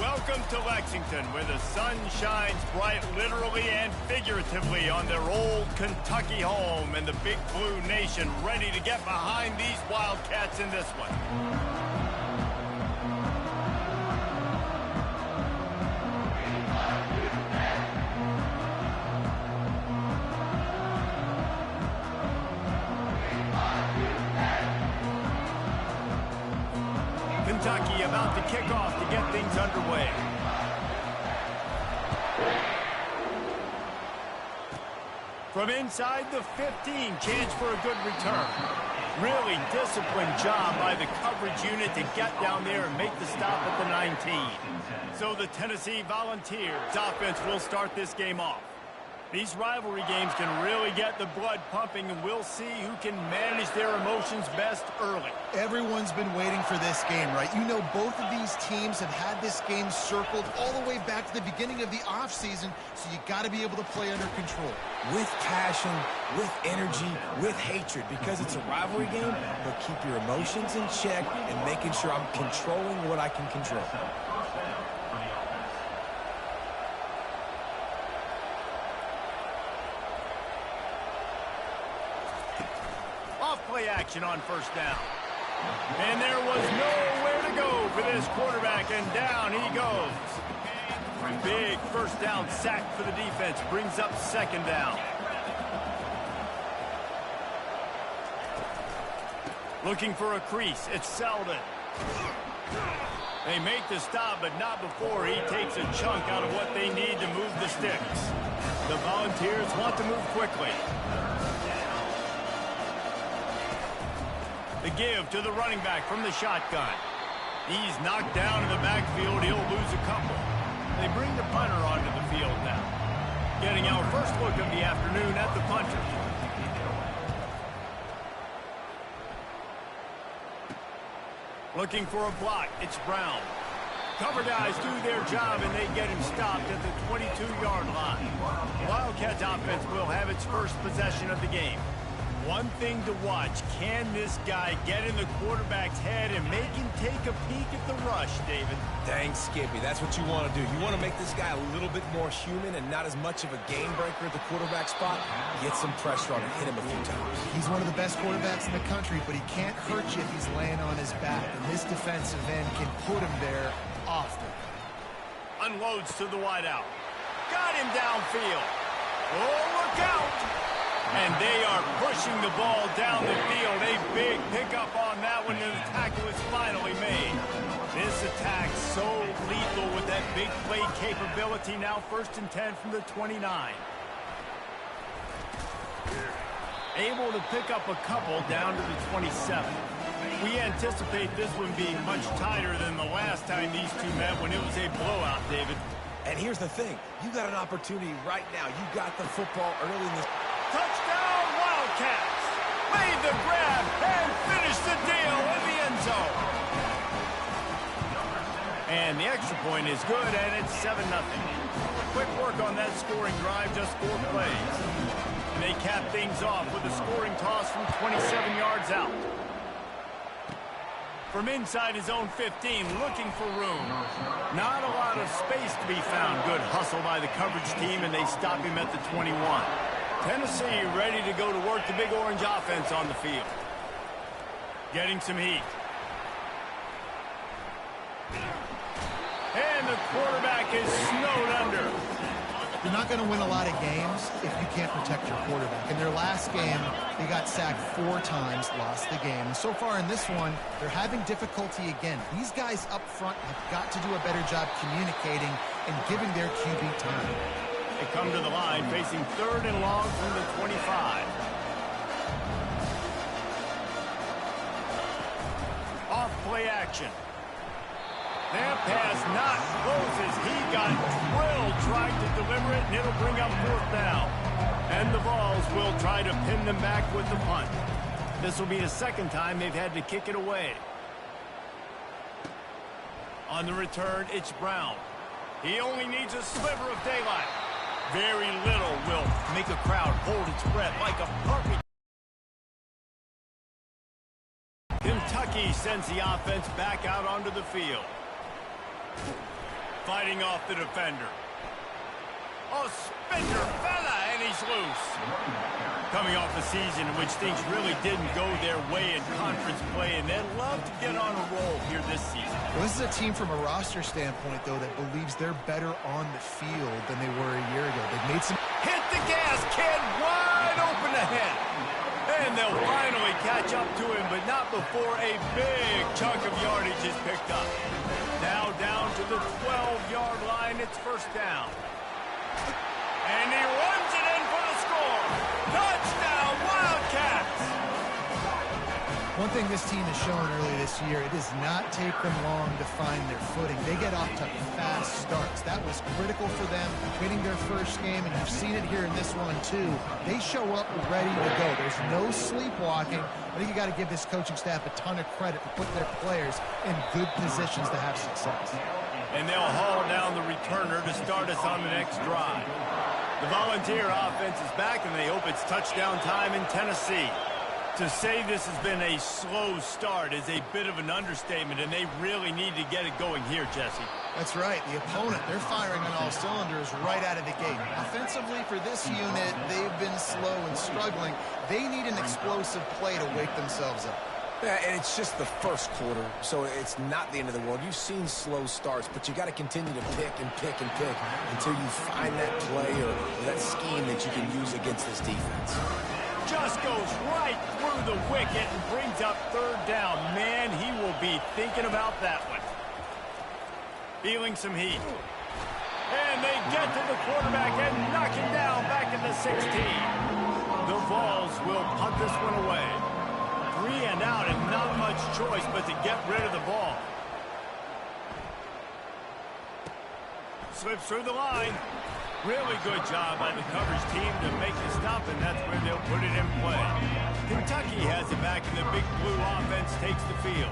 Welcome to Lexington, where the sun shines bright literally and figuratively on their old Kentucky home, and the Big Blue Nation ready to get behind these Wildcats in this one. Kentucky about to kick off to get things underway. From inside the 15, chance for a good return. Really disciplined job by the coverage unit to get down there and make the stop at the 19. So the Tennessee Volunteers offense will start this game off. These rivalry games can really get the blood pumping, and we'll see who can manage their emotions best early. Everyone's been waiting for this game, right? You know, both of these teams have had this game circled all the way back to the beginning of the offseason, so you got to be able to play under control. With passion, with energy, with hatred, because it's a rivalry game, but keep your emotions in check and making sure I'm controlling what I can control. Play action on first down. And there was nowhere to go for this quarterback, and down he goes. Big first down sack for the defense, brings up second down. Looking for a crease, it's Selden. They make the stop, but not before he takes a chunk out of what they need to move the sticks. The Volunteers want to move quickly. The give to the running back from the shotgun. He's knocked down in the backfield. He'll lose a couple. They bring the punter onto the field now. Getting our first look of the afternoon at the punter. Looking for a block. It's Brown. Cover guys do their job, and they get him stopped at the 22-yard line. The Wildcats offense will have its first possession of the game. One thing to watch, can this guy get in the quarterback's head and make him take a peek at the rush, David? Dang, Skippy, that's what you want to do. You want to make this guy a little bit more human and not as much of a game breaker at the quarterback spot. Get some pressure on him, hit him a few times. He's one of the best quarterbacks in the country, but he can't hurt you if he's laying on his back, and this defensive end can put him there often. Unloads to the wideout. Got him downfield. Oh, look out! And they are pushing the ball down the field. A big pickup on that one, and the tackle is finally made. This attack so lethal with that big play capability. Now 1st and 10 from the 29. Able to pick up a couple down to the 27. We anticipate this one being much tighter than the last time these two met when it was a blowout, David. And here's the thing. You got an opportunity right now. You got the football early in this. Touchdown, Wildcats! Made the grab and finished the deal in the end zone. And the extra point is good, and it's 7-0. Quick work on that scoring drive, just 4 plays. And they cap things off with a scoring toss from 27 yards out. From inside his own 15, looking for room. Not a lot of space to be found. Good hustle by the coverage team, and they stop him at the 21. Tennessee ready to go to work the Big Orange offense on the field. Getting some heat. And the quarterback is snowed under. You're not going to win a lot of games if you can't protect your quarterback. In their last game, they got sacked 4 times, lost the game. And so far in this one, they're having difficulty again. These guys up front have got to do a better job communicating and giving their QB time. They come to the line facing 3rd and long from the 25. Off play action. That pass not close as he got drilled trying to deliver it, and it'll bring up 4th down. And the Vols will try to pin them back with the punt. This will be the 2nd time they've had to kick it away. On the return, it's Brown. He only needs a sliver of daylight. Very little will make a crowd hold its breath like a perfect. Kentucky sends the offense back out onto the field. Fighting off the defender. Oh, spender fella, and he's loose. Coming off a season in which things really didn't go their way in conference play, and they'd love to get on a roll here this season. Well, this is a team from a roster standpoint, though, that believes they're better on the field than they were a year ago. They've made some... Hit the gas, kid, wide open ahead. And they'll finally catch up to him, but not before a big chunk of yardage is picked up. Now down to the 12-yard line, it's first down. And he runs it in for the score. Touchdown, Wildcats! One thing this team has shown early this year, it does not take them long to find their footing. They get off to fast starts. That was critical for them, winning their first game, and you've seen it here in this one, too. They show up ready to go. There's no sleepwalking. I think you got to give this coaching staff a ton of credit for putting their players in good positions to have success. And they'll haul down the returner to start us on the next drive. The Volunteer offense is back, and they hope it's touchdown time in Tennessee. To say this has been a slow start is a bit of an understatement, and they really need to get it going here, Jesse. That's right. The opponent, they're firing on all cylinders right out of the gate. Offensively, for this unit, they've been slow and struggling. They need an explosive play to wake themselves up. Yeah, and it's just the first quarter, so it's not the end of the world. You've seen slow starts, but you got to continue to pick and pick and pick until you find that play or that scheme that you can use against this defense. Just goes right through the wicket and brings up third down. Man, he will be thinking about that one. Feeling some heat. And they get to the quarterback and knock him down back at the 16. The Vols will punt this one away. 3 and out and not much choice but to get rid of the ball. Slips through the line. Really good job by the coverage team to make the stop, and that's where they'll put it in play. Kentucky has it back, and the Big Blue offense takes the field.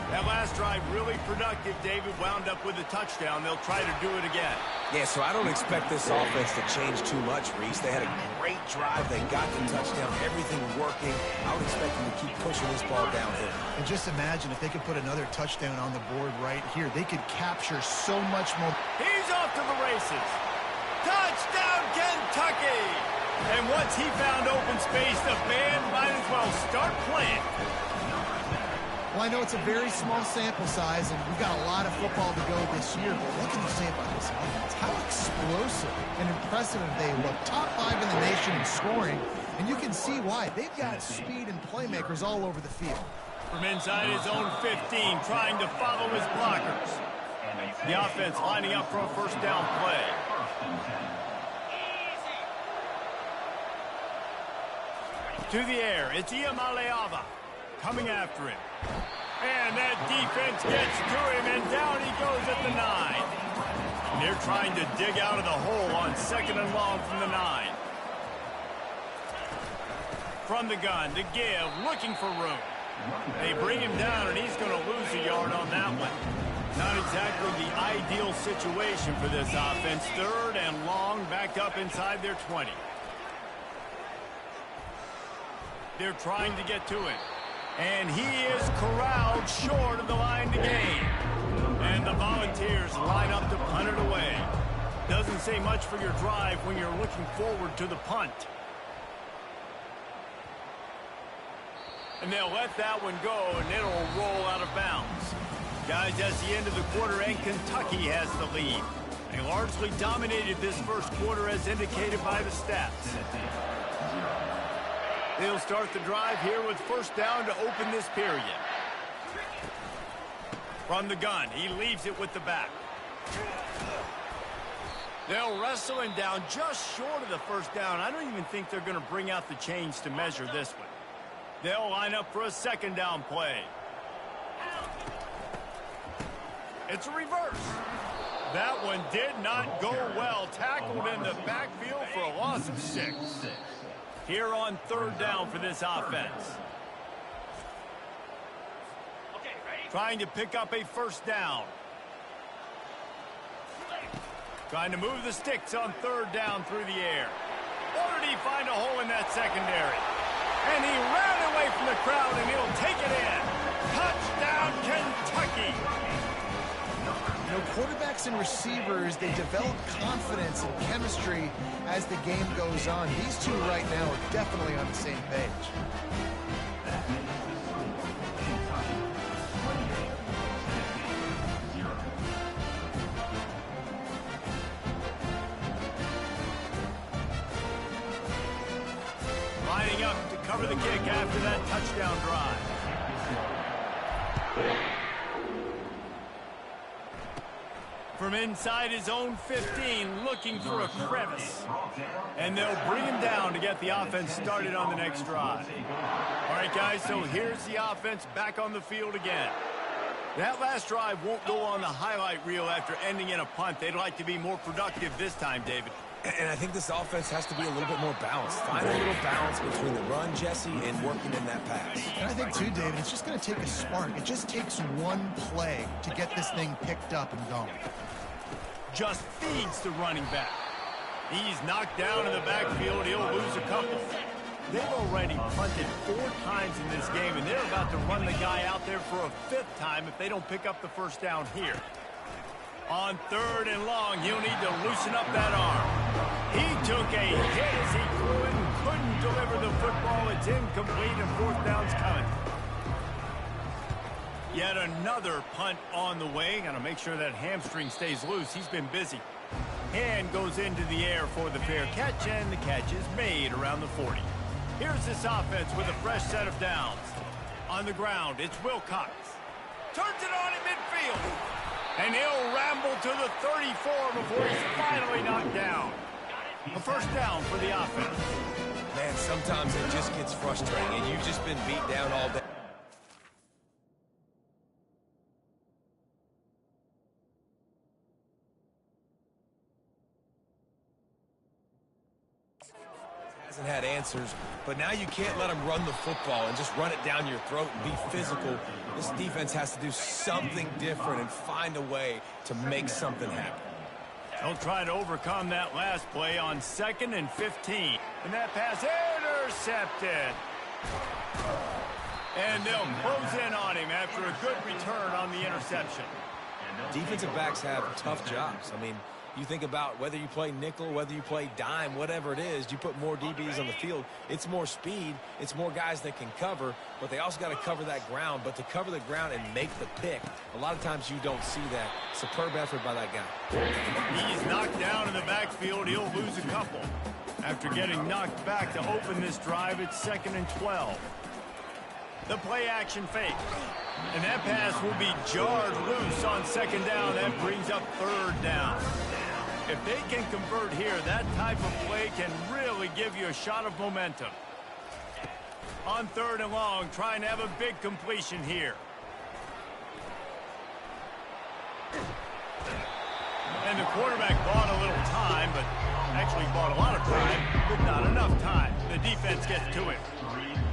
That last drive really productive. David wound up with a touchdown. They'll try to do it again. Yeah, so I don't expect this offense to change too much, Reese. They had a great drive. They got the touchdown. Everything working. I would expect them to keep pushing this ball downhill. And just imagine if they could put another touchdown on the board right here. They could capture so much more. He's off to the races. Touchdown, Kentucky! And once he found open space, the band might as well start playing. Well, I know it's a very small sample size, and we've got a lot of football to go this year, but what can you say about this offense? How explosive and impressive they look. Top 5 in the nation in scoring, and you can see why. They've got speed and playmakers all over the field. From inside his own 15, trying to follow his blockers. The offense lining up for a first down play. To the air, it's Iamaleava coming after him. And that defense gets to him, and down he goes at the 9. They're trying to dig out of the hole on 2nd and long from the 9. From the gun, the give, looking for room. They bring him down, and he's going to lose a yard on that one. Not exactly the ideal situation for this offense. 3rd and long, back up inside their 20. They're trying to get to him. And he is corralled short of the line to gain. And the Volunteers line up to punt it away. Doesn't say much for your drive when you're looking forward to the punt. And they'll let that one go, and it'll roll out of bounds. Guys, that's the end of the quarter, and Kentucky has the lead. They largely dominated this first quarter as indicated by the stats. They'll start the drive here with first down to open this period. From the gun, he leaves it with the back. They'll wrestle him down just short of the first down. I don't even think they're going to bring out the chains to measure this one. They'll line up for a 2nd down play. It's a reverse. That one did not go well. Tackled in the backfield for a loss of 6. Here on 3rd down for this offense. Trying to pick up a first down. Trying to move the sticks on 3rd down through the air. Or did he find a hole in that secondary? And he ran away from the crowd, and he'll take it in. Touchdown, Kentucky! You know, quarterbacks quarterbacks and receivers, they develop confidence and chemistry as the game goes on. These two right now are definitely on the same page. Lining up to cover the kick after that touchdown drive. From inside his own 15, looking for a crevice. And they'll bring him down to get the offense started on the next drive. All right, guys, so here's the offense back on the field again. That last drive won't go on the highlight reel after ending in a punt. They'd like to be more productive this time, David. And I think this offense has to be a little bit more balanced. Find a little balance between the run, Jesse, and working in that pass. And I think, too, David, it's just going to take a spark. It just takes one play to get this thing picked up and going. Just feeds the running back. He's knocked down in the backfield. He'll lose a couple. They've already punted 4 times in this game, and they're about to run the guy out there for a 5th time if they don't pick up the first down here. On 3rd and long, he'll need to loosen up that arm. He took a hit as he threw it and couldn't deliver the football. It's incomplete and 4th down's coming. Yet another punt on the way. Got to make sure that hamstring stays loose. He's been busy. Hand goes into the air for the fair catch, and the catch is made around the 40. Here's this offense with a fresh set of downs. On the ground, it's Wilcox. Turns it on in midfield. And he'll ramble to the 34 before he's finally knocked down. A first down for the offense. Man, sometimes it just gets frustrating, and you've just been beat down all day. Hasn't had answers, but now you can't let them run the football and just run it down your throat and be physical. This defense has to do something different and find a way to make something happen. They'll try to overcome that last play on 2nd and 15. And that pass intercepted. And they'll close in on him after a good return on the interception. Defensive backs have tough jobs. I mean, you think about whether you play nickel, whether you play dime, whatever it is, you put more DBs on the field. It's more speed. It's more guys that can cover, but they also got to cover that ground. But to cover the ground and make the pick, a lot of times you don't see that. Superb effort by that guy. He's knocked down in the backfield. He'll lose a couple. After getting knocked back to open this drive, it's 2nd and 12. The play action fake. And that pass will be jarred loose on 2nd down. That brings up 3rd down. If they can convert here, that type of play can really give you a shot of momentum. On 3rd and long, trying to have a big completion here. And the quarterback bought a little time, but actually bought a lot of time, but not enough time. The defense gets to it.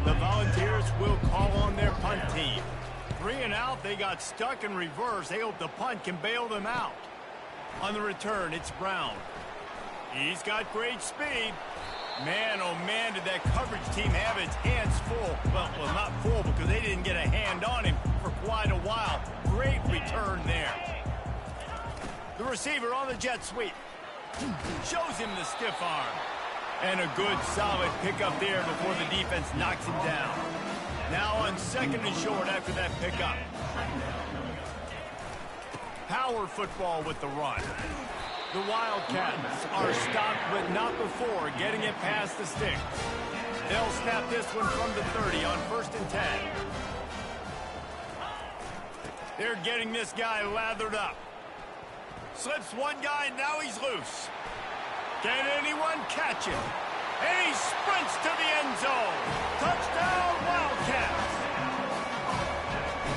The Volunteers will call on their punt team. 3 and out, they got stuck in reverse. They hope the punt can bail them out. On the return, it's Brown. He's got great speed. Man, oh man, did that coverage team have its hands full. Well, not full because they didn't get a hand on him for quite a while. Great return there. The receiver on the jet sweep. Shows him the stiff arm. And a good, solid pickup there before the defense knocks him down. Now on 2nd and short after that pickup. Power football with the run. The Wildcats are stopped, but not before getting it past the sticks. They'll snap this one from the 30 on 1st and 10. They're getting this guy lathered up. Slips one guy, now he's loose. Can anyone catch him? And he sprints to the end zone. Touchdown, Wildcats.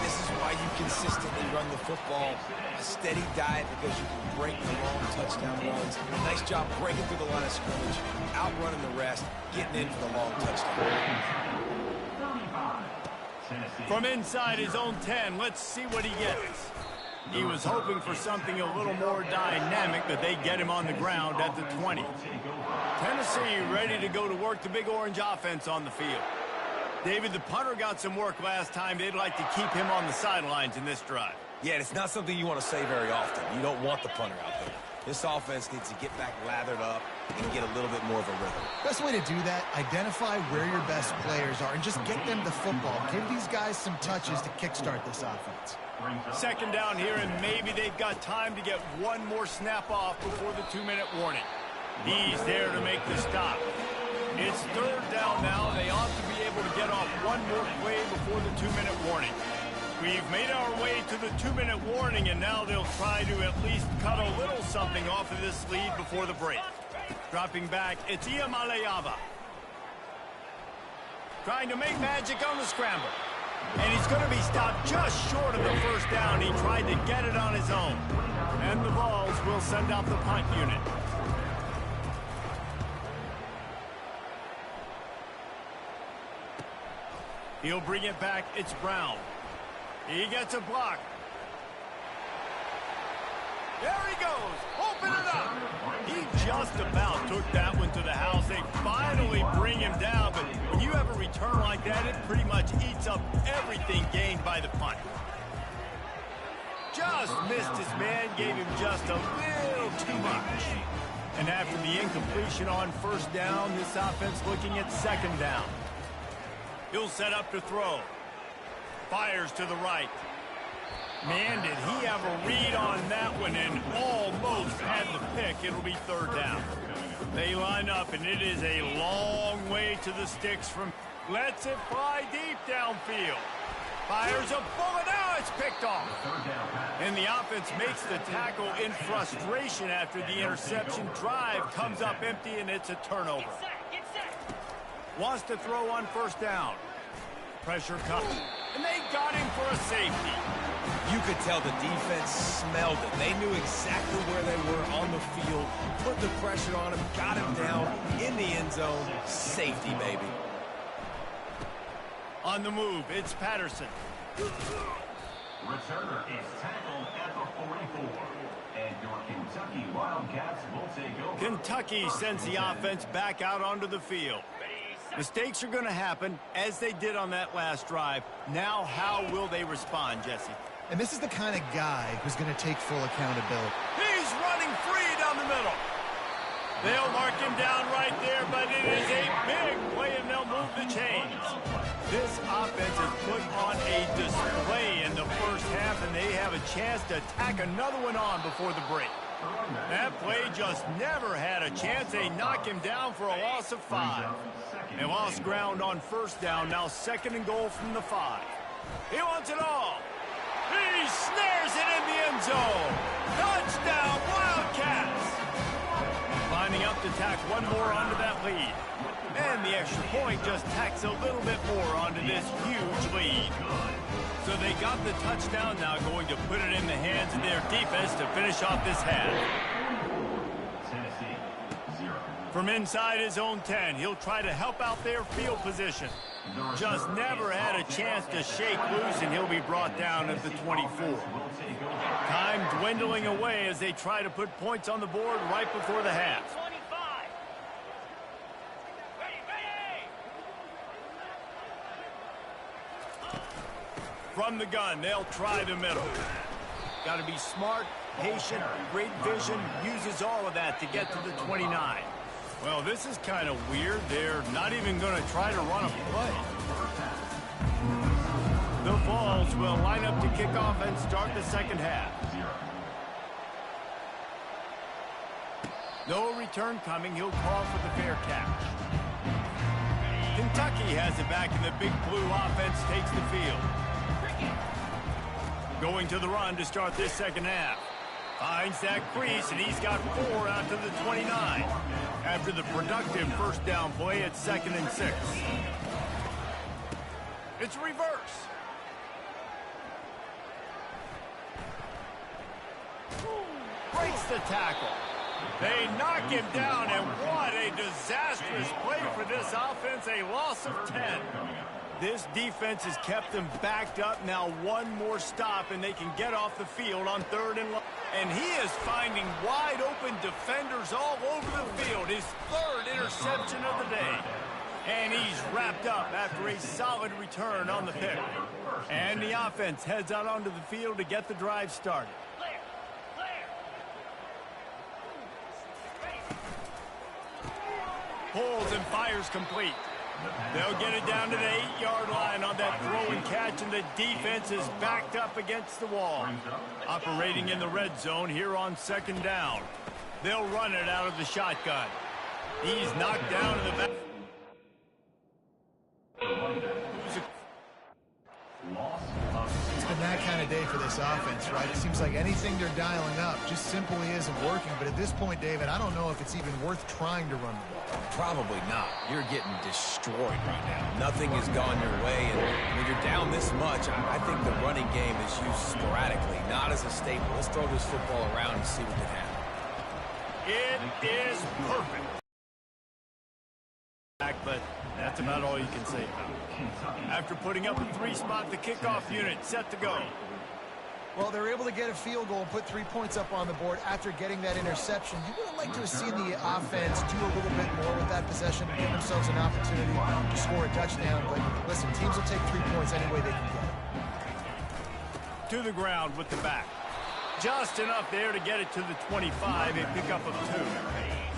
This is why you consistently run the football. A steady diet because you can break the long touchdown runs. Nice job breaking through the line of scrimmage, outrunning the rest, getting in for the long touchdown. From inside his own 10, let's see what he gets. He was hoping for something a little more dynamic, but they get him on the ground at the 20. Tennessee ready to go to work the Big Orange offense on the field. David, the punter got some work last time. They'd like to keep him on the sidelines in this drive. Yeah, it's not something you want to say very often. You don't want the punter out there. This offense needs to get back lathered up and get a little bit more of a rhythm. Best way to do that, identify where your best players are and just get them the football. Give these guys some touches to kickstart this offense. Second down here, and maybe they've got time to get one more snap off before the 2-minute warning. He's there to make the stop. It's third down now. They ought to be able to get off one more play before the 2-minute warning. We've made our way to the 2-minute warning, and now they'll try to at least cut a little something off of this lead before the break. Dropping back, it's Ncaa. Trying to make magic on the scramble. And he's going to be stopped just short of the first down. He tried to get it on his own. And the Vols will send out the punt unit. He'll bring it back. It's Brown. He gets a block. There he goes. Open it up. He just about took that one to the house. They finally bring him down, but when you have a return like that, it pretty much eats up everything gained by the punt. Just missed his man, gave him just a little too much. And after the incompletion on first down, this offense looking at second down. He'll set up to throw. Fires to the right. Man, did he have a read on that one and almost had the pick. It'll be third down. They line up, and it is a long way to the sticks from... Lets it fly deep downfield. Fires a bullet. Now it's picked off. And the offense makes the tackle in frustration after the interception. Drive comes up empty, and it's a turnover. Wants to throw on first down. Pressure comes. And they got him for a safety. You could tell the defense smelled it. They knew exactly where they were on the field, put the pressure on him, got him down in the end zone. Safety, baby. On the move, it's Patterson. Returner is tackled at the 44. And your Kentucky Wildcats will take over. Kentucky sends the offense back out onto the field. Mistakes are going to happen, as they did on that last drive. Now, how will they respond, Jesse? And this is the kind of guy who's going to take full accountability. He's running free down the middle. They'll mark him down right there, but it is a big play, and they'll move the chains. This offense has put on a display in the first half, and they have a chance to tack another one on before the break. That play just never had a chance. They knock him down for a loss of 5. They lost ground on first down. Now second and goal from the 5. He wants it all. He snares it in the end zone. Touchdown, Wildcats. Lining up to tack one more onto that lead. And the extra point just tacks a little bit more onto this huge lead. So they got the touchdown, now going to put it in the hands of their defense to finish off this half. Tennessee, 0. From inside his own 10, he'll try to help out their field position. Just never had a chance to shake loose, and he'll be brought down at the 24. Time dwindling away as they try to put points on the board right before the half. From the gun, they'll try the middle. Got to be smart, patient, great vision, uses all of that to get to the 29. Well, this is kind of weird. They're not even going to try to run a play. The Vols will line up to kick off and start the second half. No return coming. He'll call for the fair catch. Kentucky has it back, and the big blue offense takes the field. Going to the run to start this second half. Finds that crease, and he's got 4 out to the 29. After the productive first down play, it's 2nd and 6. It's reverse. Breaks the tackle. They knock him down, and what a disastrous play for this offense. A loss of 10. This defense has kept them backed up. Now one more stop, and they can get off the field on 3rd and long. And he is finding wide open defenders all over the field. His 3rd interception of the day. And he's wrapped up after a solid return on the pick. And the offense heads out onto the field to get the drive started. Pulls and fires complete. They'll get it down to the 8-yard line on that throw and catch, and the defense is backed up against the wall. Operating in the red zone here on 2nd down. They'll run it out of the shotgun. He's knocked down in the back. It's been that kind of day for this offense, right? It seems like anything they're dialing up just simply isn't working. But at this point, David, I don't know if it's even worth trying to run the ball. Probably not. You're getting destroyed right now. Nothing has gone your way, and when you're down this much, I think the running game is used sporadically, not as a staple. Let's throw this football around and see what can happen. It is perfect. But that's about all you can say about it. After putting up a 3-spot, the kickoff unit set to go. Well, they're able to get a field goal and put 3 points up on the board after getting that interception. You would have liked to have seen the offense do a little bit more with that possession and give themselves an opportunity to score a touchdown. But listen, teams will take 3 points any way they can get it. To the ground with the back. Just enough there to get it to the 25, a pickup of 2.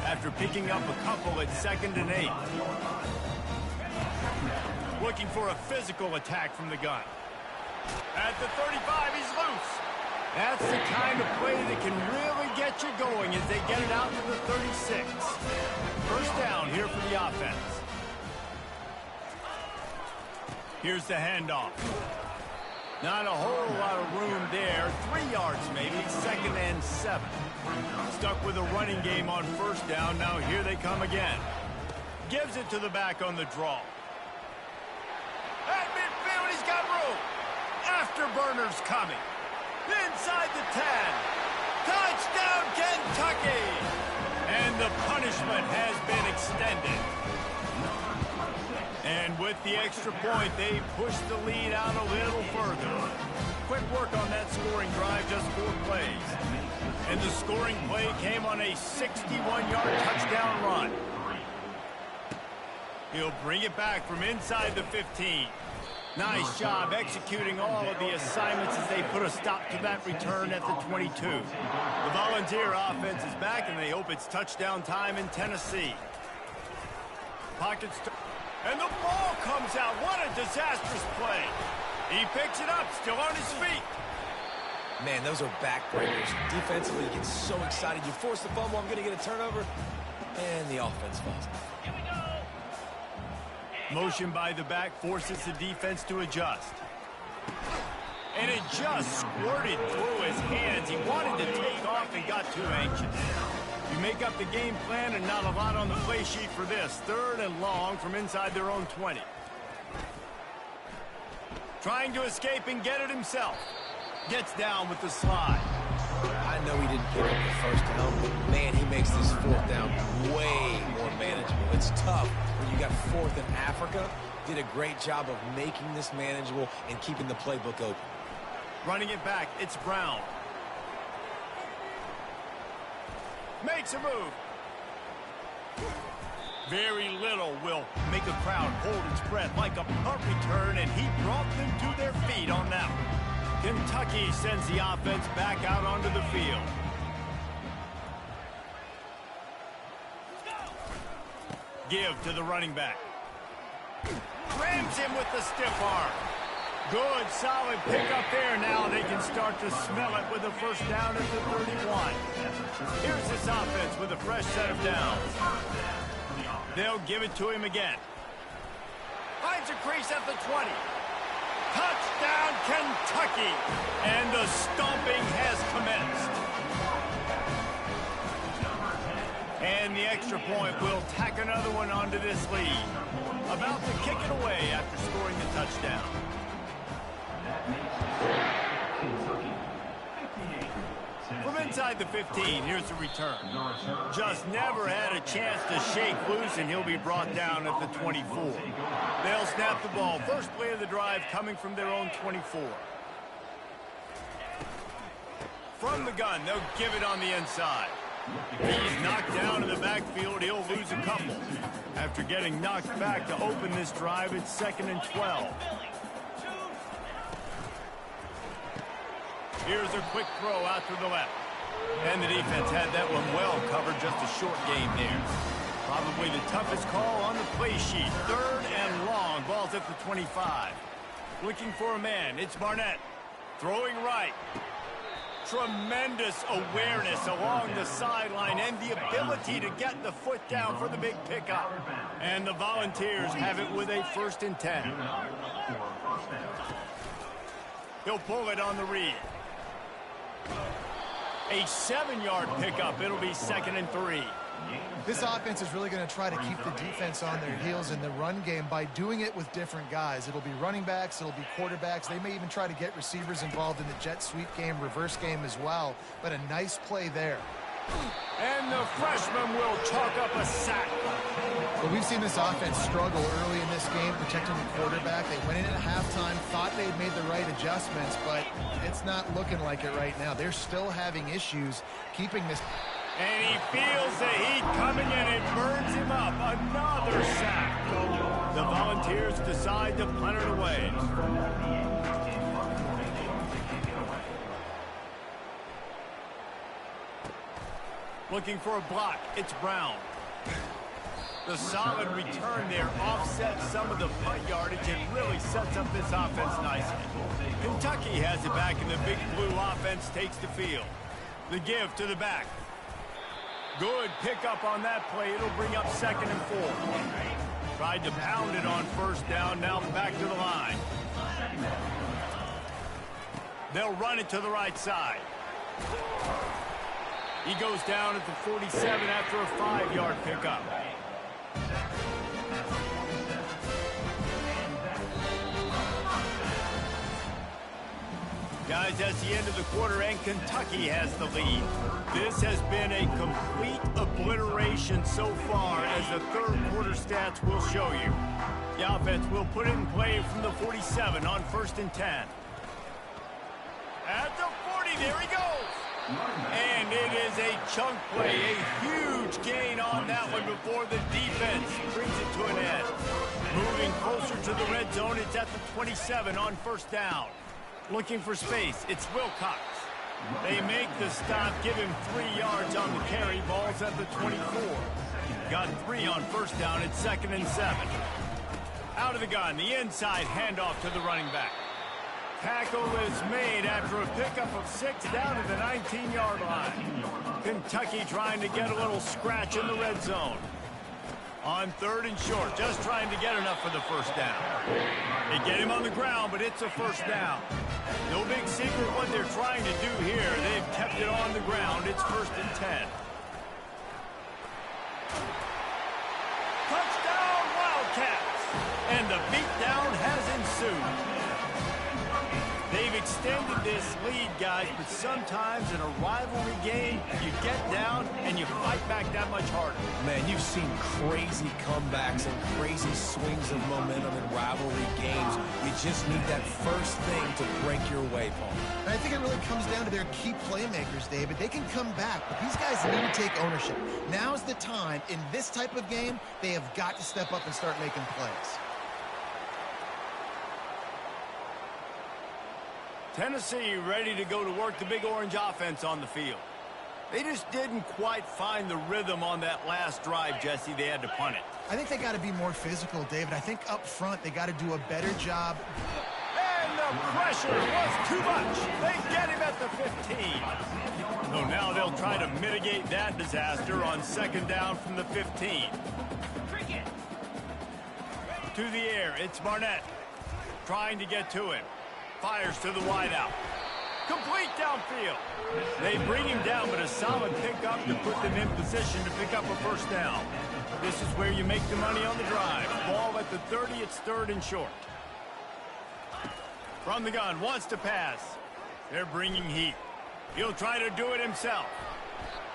After picking up a couple at 2nd and 8. Looking for a physical attack from the gun. At the 35, he's loose. That's the kind of play that can really get you going as they get it out to the 36. First down here for the offense. Here's the handoff. Not a whole lot of room there. 3 yards maybe, 2nd and 7. Stuck with a running game on 1st down. Now here they come again. Gives it to the back on the draw. At midfield, he's got room. Afterburners coming. Inside the 10. Touchdown, Kentucky! And the punishment has been extended. And with the extra point, they push the lead out a little further. Quick work on that scoring drive, just 4 plays. And the scoring play came on a 61-yard touchdown run. He'll bring it back from inside the 15. Nice job executing all of the assignments as they put a stop to that return at the 22. The Volunteer offense is back, and they hope it's touchdown time in Tennessee. Pockets, and the ball comes out. What a disastrous play. He picks it up, still on his feet. Man, those are backbreakers. Defensively, you get so excited. You force the fumble, I'm going to get a turnover, and the offense falls. Motion by the back forces the defense to adjust. And it just squirted through his hands. He wanted to take off and got too anxious. You make up the game plan and not a lot on the play sheet for this. 3rd and long from inside their own 20. Trying to escape and get it himself. Gets down with the slide. I know he didn't pick up the 1st down, but man, he makes this 4th down way more manageable. It's tough when you got 4th in Africa. Did a great job of making this manageable and keeping the playbook open. Running it back, it's Brown. Makes a move. Very little will make a crowd hold its breath like a punt return, and he brought them to their feet on that one. Kentucky sends the offense back out onto the field. Give to the running back. Rams him with the stiff arm. Good, solid pickup there. Now they can start to smell it with a 1st down at the 31. Here's this offense with a fresh set of downs. They'll give it to him again. Finds a crease at the 20. Touchdown, Kentucky! And the stomping has commenced. And the extra point will tack another one onto this lead. About to kick it away after scoring the touchdown. From inside the 15, here's the return. Just never had a chance to shake loose, and he'll be brought down at the 24. They'll snap the ball. First play of the drive coming from their own 24. From the gun, they'll give it on the inside. He's knocked down in the backfield. He'll lose a couple. After getting knocked back to open this drive, it's 2nd and 12. Here's a quick throw out to the left. And the defense had that one well covered, just a short game there. Probably the toughest call on the play sheet. 3rd and long. Ball's at the 25. Looking for a man. It's Barnett. Throwing right. Tremendous awareness along the sideline and the ability to get the foot down for the big pickup. And the Volunteers have it with a 1st and 10. He'll pull it on the read. A 7-yard pickup. It'll be 2nd and 3. This offense is really going to try to keep the defense on their heels in the run game by doing it with different guys. It'll be running backs, it'll be quarterbacks. They may even try to get receivers involved in the jet sweep game, reverse game as well. But a nice play there. And the freshman will chalk up a sack. Well, we've seen this offense struggle early in this game protecting the quarterback. They went in at halftime, thought they'd made the right adjustments, but it's not looking like it right now. They're still having issues keeping this. And he feels the heat coming in. It burns him up. Another sack. The Volunteers decide to punt it away. Looking for a block. It's Brown. The solid return there offsets some of the punt yardage and really sets up this offense nicely. Kentucky has it back, and the big blue offense takes the field. The give to the back. Good pickup on that play. It'll bring up 2nd and 4. Tried to pound it on 1st down. Now back to the line. They'll run it to the right side. He goes down at the 47 after a 5-yard pickup. Guys, that's the end of the quarter, and Kentucky has the lead. This has been a complete obliteration so far, as the 3rd quarter stats will show you. The offense will put it in play from the 47 on 1st and 10. At the 40, there he goes. And it is a chunk play, a huge gain on that one before the defense brings it to an end. Moving closer to the red zone, it's at the 27 on 1st down. Looking for space, it's Wilcox. They make the stop, give him 3 yards on the carry. Ball's at the 24. Got 3 on 1st down, it's 2nd and 7. Out of the gun, the inside handoff to the running back. Tackle is made after a pickup of 6 down at the 19-yard line. Kentucky trying to get a little scratch in the red zone. On 3rd and short, just trying to get enough for the 1st down. They get him on the ground, but it's a 1st down. No big secret what they're trying to do here. They've kept it on the ground. It's 1st and 10. Touchdown, Wildcats! And the beatdown has ensued. They've extended this lead, guys, but sometimes in a rivalry game, you get down and you fight back that much harder. Man, you've seen crazy comebacks and crazy swings of momentum in rivalry games. You just need that first thing to break your way, Paul. And I think it really comes down to their key playmakers, David. They can come back, but these guys need to take ownership. Now's the time. In this type of game, they have got to step up and start making plays. Tennessee ready to go to work the Big Orange offense on the field. They just didn't quite find the rhythm on that last drive, Jesse. They had to punt it. I think they got to be more physical, David. I think up front they got to do a better job. And the pressure was too much. They get him at the 15. So now they'll try to mitigate that disaster on 2nd down from the 15. To the air, it's Barnett. Trying to get to him. Fires to the wideout. Complete downfield. They bring him down, but a solid pickup to put them in position to pick up a 1st down. This is where you make the money on the drive. Ball at the 30, it's 3rd and short. From the gun, wants to pass. They're bringing heat. He'll try to do it himself.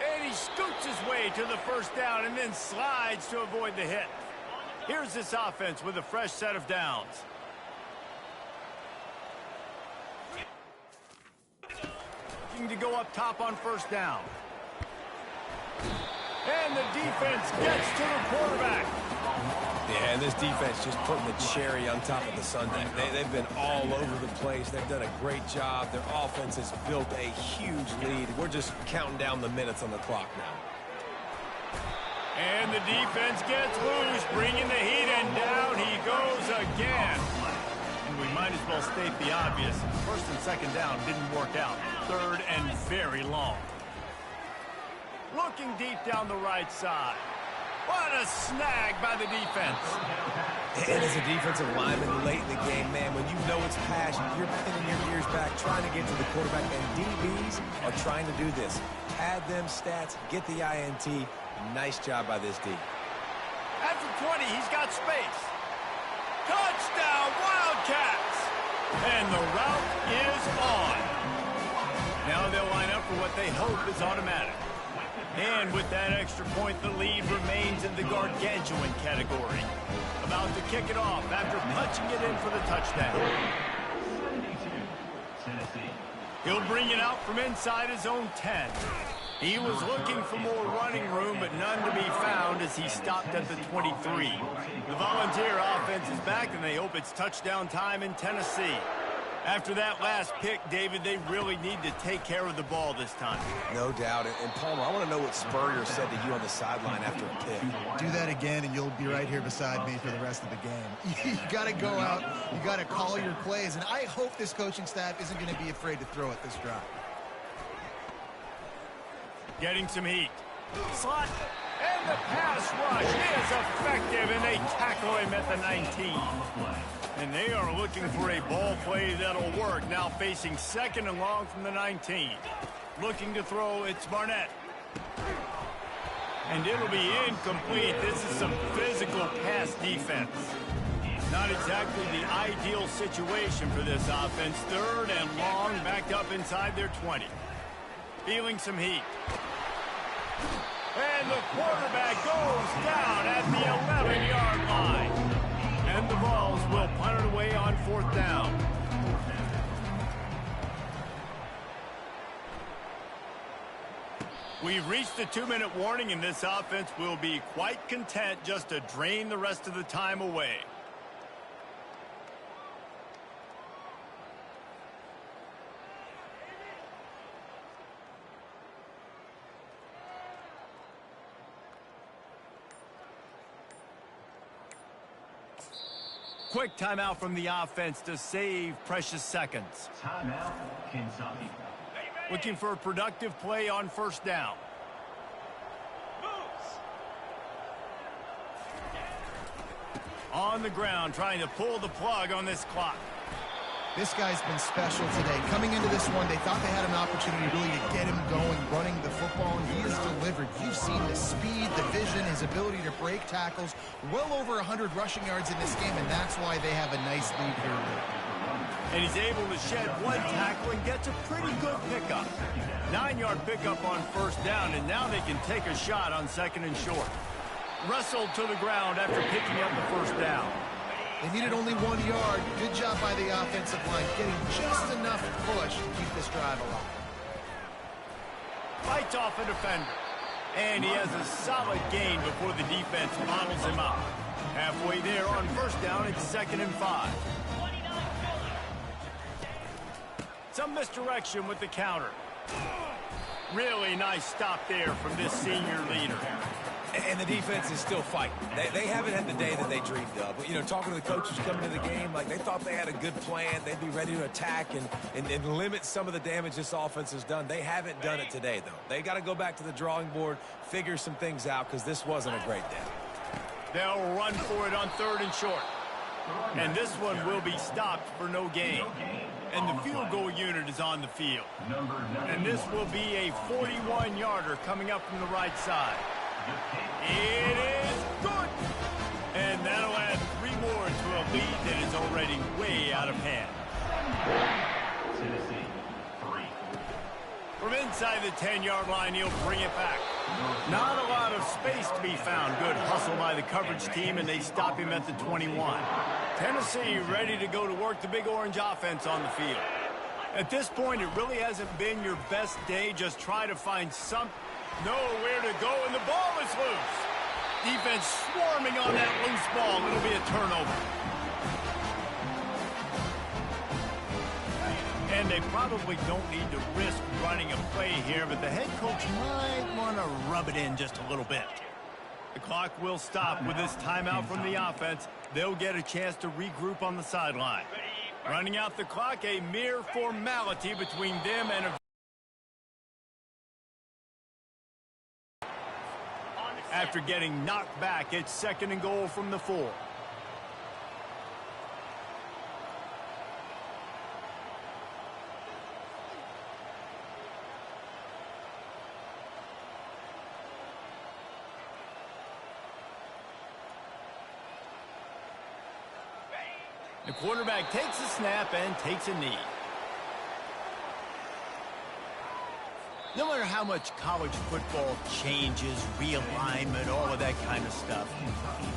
And he scoots his way to the 1st down and then slides to avoid the hit. Here's this offense with a fresh set of downs. To go up top on 1st down. And the defense gets to the quarterback. Yeah, and this defense just putting the cherry on top of the sundae. They've been all over the place. They've done a great job. Their offense has built a huge lead. We're just counting down the minutes on the clock now. And the defense gets loose, bringing the heat, and down he goes again. And we might as well state the obvious. First and second down didn't work out. Third and very long. Looking deep down the right side. What a snag by the defense. And as a defensive lineman late in the game, man, when you know it's passion, you're pinning your ears back, trying to get to the quarterback, and DBs are trying to do this. Pad them stats, get the INT. Nice job by this D. At the 20, he's got space. Touchdown, Wildcats! And the route is on. Now they'll line up for what they hope is automatic. And with that extra point, the lead remains in the gargantuan category. About to kick it off after punching it in for the touchdown. He'll bring it out from inside his own 10. He was looking for more running room, but none to be found as he stopped at the 23. The Volunteer offense is back, and they hope it's touchdown time in Tennessee. After that last pick, David, they really need to take care of the ball this time. No doubt. And Palmer, I want to know what Spurrier said to you on the sideline after a pick. Do that again, and you'll be right here beside me for the rest of the game. You got to go out. You got to call your plays, and I hope this coaching staff isn't going to be afraid to throw it this drive. Getting some heat. Slot. And the pass rush is effective, and they tackle him at the 19. And they are looking for a ball play that'll work. Now facing second and long from the 19. Looking to throw, it's Barnett. And it'll be incomplete. This is some physical pass defense. Not exactly the ideal situation for this offense. Third and long, backed up inside their 20. Feeling some heat. And the quarterback goes down at the 11-yard line. And the Vols will punt it away on fourth down. We've reached the 2-minute warning, and this offense will be quite content just to drain the rest of the time away. Quick timeout from the offense to save precious seconds. Timeout, Kentucky. Looking for a productive play on first down. On the ground, trying to pull the plug on this clock. This guy's been special today. Coming into this one, they thought they had an opportunity really to get him going, running the football, and he has delivered. You've seen the speed, the vision, his ability to break tackles. Well over 100 rushing yards in this game, and that's why they have a nice lead here. And he's able to shed one tackle and gets a pretty good pickup. 9-yard pickup on first down, and now they can take a shot on second and short. Wrestled to the ground after picking up the first down. They needed only 1 yard. Good job by the offensive line, getting just enough push to keep this drive alive. Fights off a defender. And he has a solid gain before the defense bottles him up. Halfway there on first down, it's 2nd and 5. Some misdirection with the counter. Really nice stop there from this senior leader. And the defense is still fighting. They haven't had the day that they dreamed of. But, you know, talking to the coaches coming to the game, like they thought they had a good plan. They'd be ready to attack and limit some of the damage this offense has done. They haven't done it today, though. They got to go back to the drawing board, figure some things out, because this wasn't a great day. They'll run for it on 3rd and short. And this one will be stopped for no gain. And the field goal unit is on the field. And this will be a 41-yarder coming up from the right side. It is good. And that'll add 3 more to a lead that is already way out of hand. Tennessee, 3. From inside the 10-yard line, he'll bring it back. Not a lot of space to be found. Good hustle by the coverage team, and they stop him at the 21. Tennessee ready to go to work the Big Orange offense on the field. At this point, it really hasn't been your best day. Just try to find some Nowhere to go, and the ball is loose. Defense swarming on that loose ball. It'll be a turnover. And they probably don't need to risk running a play here, but the head coach might want to rub it in just a little bit. The clock will stop with this timeout from the offense. They'll get a chance to regroup on the sideline. Running out the clock, a mere formality between them and a... After getting knocked back, it's 2nd and goal from the 4. The quarterback takes a snap and takes a knee. No matter how much college football changes, realignment, all of that kind of stuff,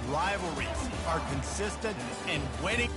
rivalries are consistent and winning.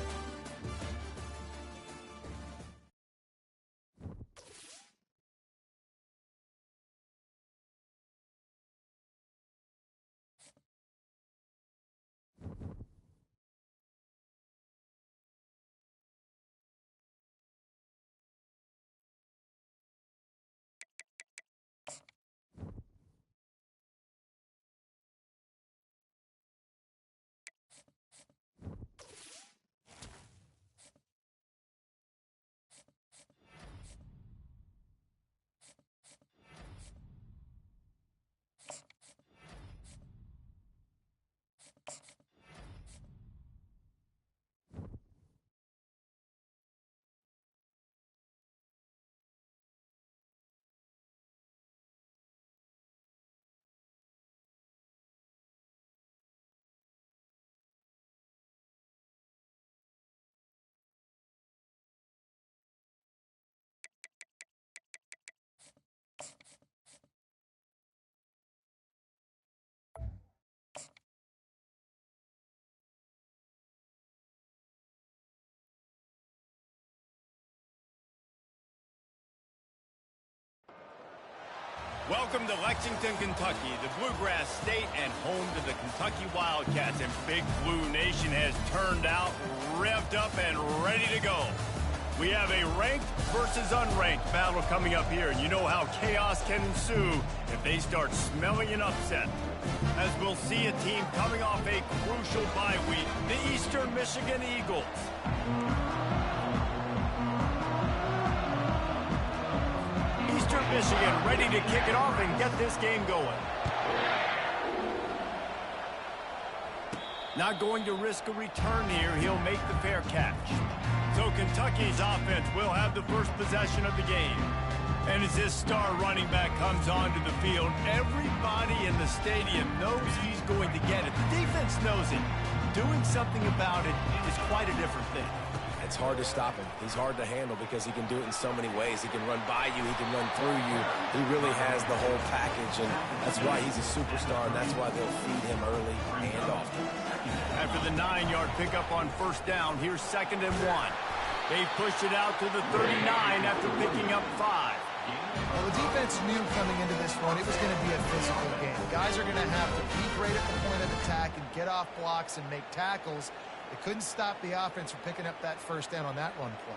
Welcome to Lexington, Kentucky, the Bluegrass State and home to the Kentucky Wildcats. And Big Blue Nation has turned out, revved up, and ready to go. We have a ranked versus unranked battle coming up here, and you know how chaos can ensue if they start smelling an upset. As we'll see a team coming off a crucial bye week, the Eastern Michigan Eagles. Eastern Michigan ready to kick it off and get this game going. Not going to risk a return here. He'll make the fair catch. So Kentucky's offense will have the first possession of the game. And as this star running back comes onto the field, everybody in the stadium knows he's going to get it. The defense knows it. Doing something about it is quite a different thing. It's hard to stop him. He's hard to handle because he can do it in so many ways. He can run by you. He can run through you. He really has the whole package, and that's why he's a superstar, and that's why they'll feed him early and often. After the 9-yard pickup on first down, here's 2nd and 1. They pushed it out to the 39 after picking up 5. Well, the defense knew coming into this one it was going to be a physical game. Guys are going to have to be great at the point of attack and get off blocks and make tackles. They couldn't stop the offense from picking up that first down on that run play.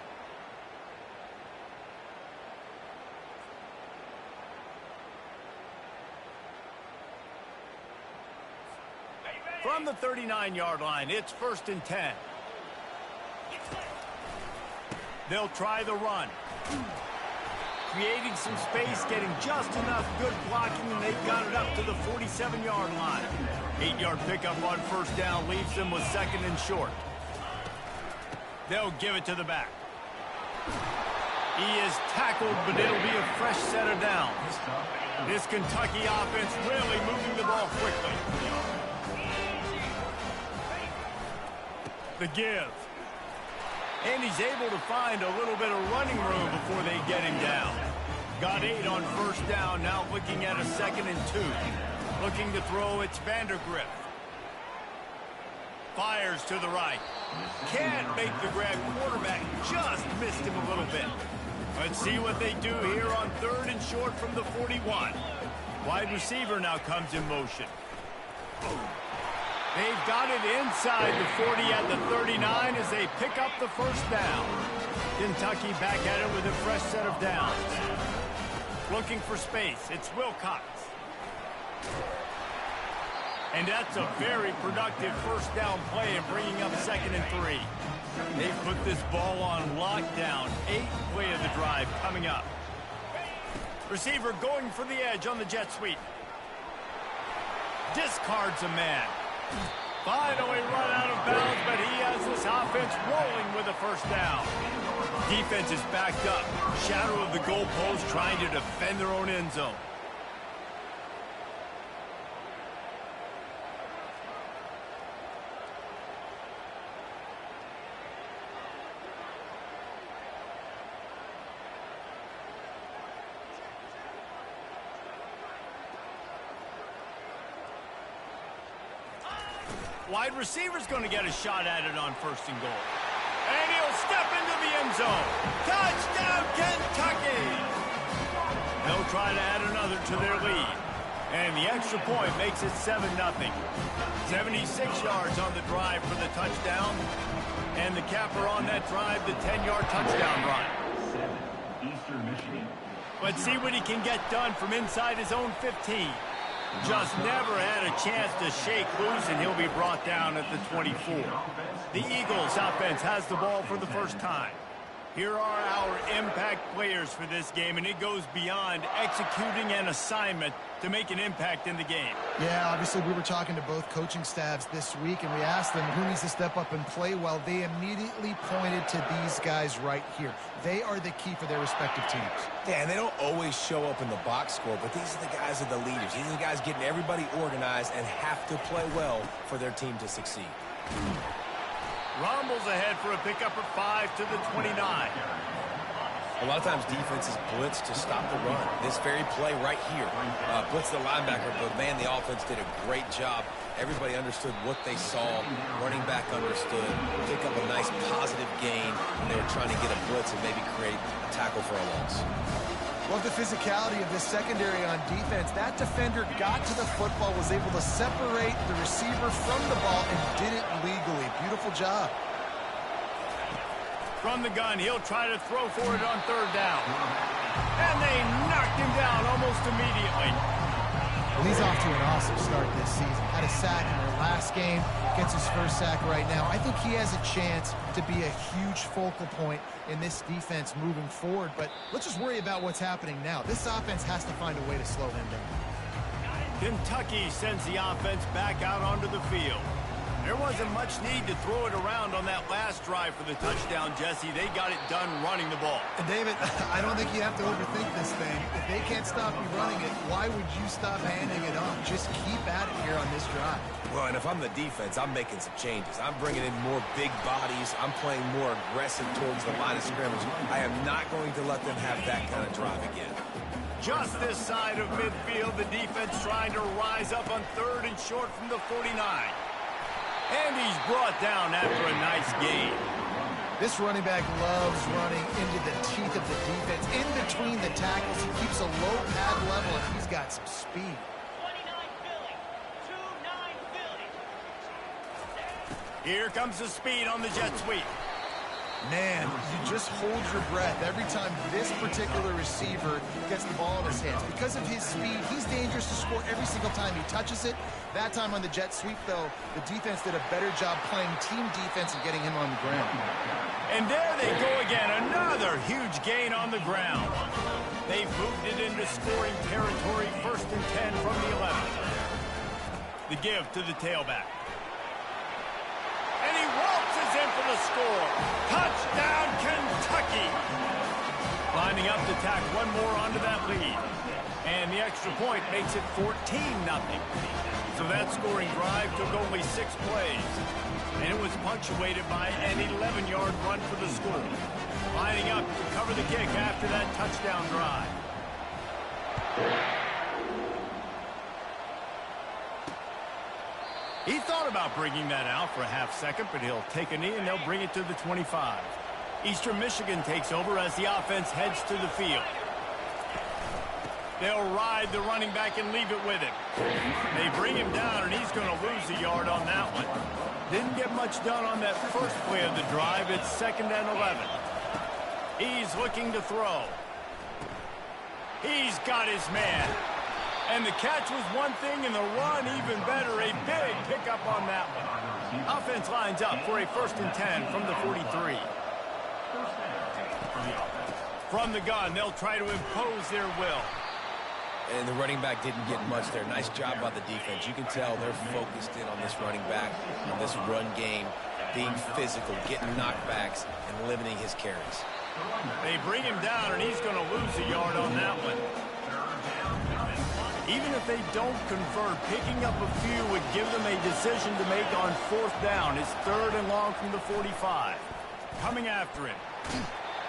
From the 39-yard line, it's 1st and 10. They'll try the run. Creating some space, getting just enough good blocking, and they've got it up to the 47-yard line. 8-yard pickup on first down leaves them with 2nd and short. They'll give it to the back. He is tackled, but it'll be a fresh set of downs. This Kentucky offense really moving the ball quickly. The give. And he's able to find a little bit of running room before they get him down. Got 8 on first down, now looking at a 2nd and 2. Looking to throw, it's Vandergrift. Fires to the right. Can't make the grab. Quarterback just missed him a little bit. Let's see what they do here on 3rd and short from the 41. Wide receiver now comes in motion. They've got it inside the 40 at the 39 as they pick up the first down. Kentucky back at it with a fresh set of downs. Looking for space. It's Wilcox. And that's a very productive first down play in bringing up 2nd and 3. They've put this ball on lockdown. 8th play of the drive coming up. Receiver going for the edge on the jet sweep. Discards a man. Finally run out of bounds, but he has this offense rolling with a first down. Defense is backed up. Shadow of the goalpost trying to defend their own end zone. Wide receiver's going to get a shot at it on 1st and goal. And he'll step into the end zone. Touchdown, Kentucky! They'll try to add another to their lead. And the extra point makes it 7-0. 76 yards on the drive for the touchdown. And the capper on that drive, the 10-yard touchdown run. 7, Eastern Michigan. Let's see what he can get done from inside his own 15. Just never had a chance to shake loose, and he'll be brought down at the 24. The Eagles offense has the ball for the first time. Here are our impact players for this game, and it goes beyond executing an assignment to make an impact in the game. Yeah, obviously we were talking to both coaching staffs this week, and we asked them who needs to step up and play well. They immediately pointed to these guys right here. They are the key for their respective teams. Yeah, and they don't always show up in the box score, but these are the guys that are the leaders. These are the guys getting everybody organized and have to play well for their team to succeed. Rumbles ahead for a pickup of 5 to the 29. A lot of times defenses blitz to stop the run. This very play right here, blitz the linebacker, but man, the offense did a great job. Everybody understood what they saw. Running back understood. Pick up a nice positive gain when they were trying to get a blitz and maybe create a tackle for a loss. Love the physicality of this secondary on defense. That defender got to the football, was able to separate the receiver from the ball, and did it legally. Beautiful job. From the gun, he'll try to throw for it on 3rd down. And they knocked him down almost immediately. Well, he's off to an awesome start this season. Had a sack in their last game, gets his first sack right now. I think he has a chance to be a huge focal point in this defense moving forward. But let's just worry about what's happening now. This offense has to find a way to slow him down. Kentucky sends the offense back out onto the field. There wasn't much need to throw it around on that last drive for the touchdown, Jesse. They got it done running the ball. And David, I don't think you have to overthink this thing. If they can't stop you running it, why would you stop handing it off? Just keep at it here on this drive. Well, and if I'm the defense, I'm making some changes. I'm bringing in more big bodies. I'm playing more aggressive towards the line of scrimmage. I am not going to let them have that kind of drive again. Just this side of midfield, the defense trying to rise up on 3rd and short from the 49. And he's brought down after a nice gain. This running back loves running into the teeth of the defense. In between the tackles, he keeps a low pad level, and he's got some speed. 29 Philly. Here comes the speed on the jet sweep. Man, you just hold your breath every time this particular receiver gets the ball in his hands. Because of his speed, he's dangerous to score every single time he touches it. That time on the jet sweep, though, the defense did a better job playing team defense and getting him on the ground. And there they go again, another huge gain on the ground. They've moved it into scoring territory, 1st and 10 from the 11. The give to the tailback. And he waltzes in for the score. Touchdown, Kentucky. Lining up to tack one more onto that lead. And the extra point makes it 14-0. So that scoring drive took only 6 plays. And it was punctuated by an 11-yard run for the score. Lining up to cover the kick after that touchdown drive. He thought about bringing that out for a half second, but he'll take a knee and they'll bring it to the 25. Eastern Michigan takes over as the offense heads to the field. They'll ride the running back and leave it with him. They bring him down, and he's going to lose a yard on that one. Didn't get much done on that first play of the drive. It's 2nd and 11. He's looking to throw. He's got his man. And the catch was one thing, and the run even better. A big pickup on that one. Offense lines up for a 1st and 10 from the 43. From the gun, they'll try to impose their will. And the running back didn't get much there. Nice job by the defense. You can tell they're focused in on this running back, on this run game, being physical, getting knockbacks, and limiting his carries. They bring him down, and he's going to lose a yard on that one. Even if they don't convert, picking up a few would give them a decision to make on 4th down. It's 3rd and long from the 45. Coming after him.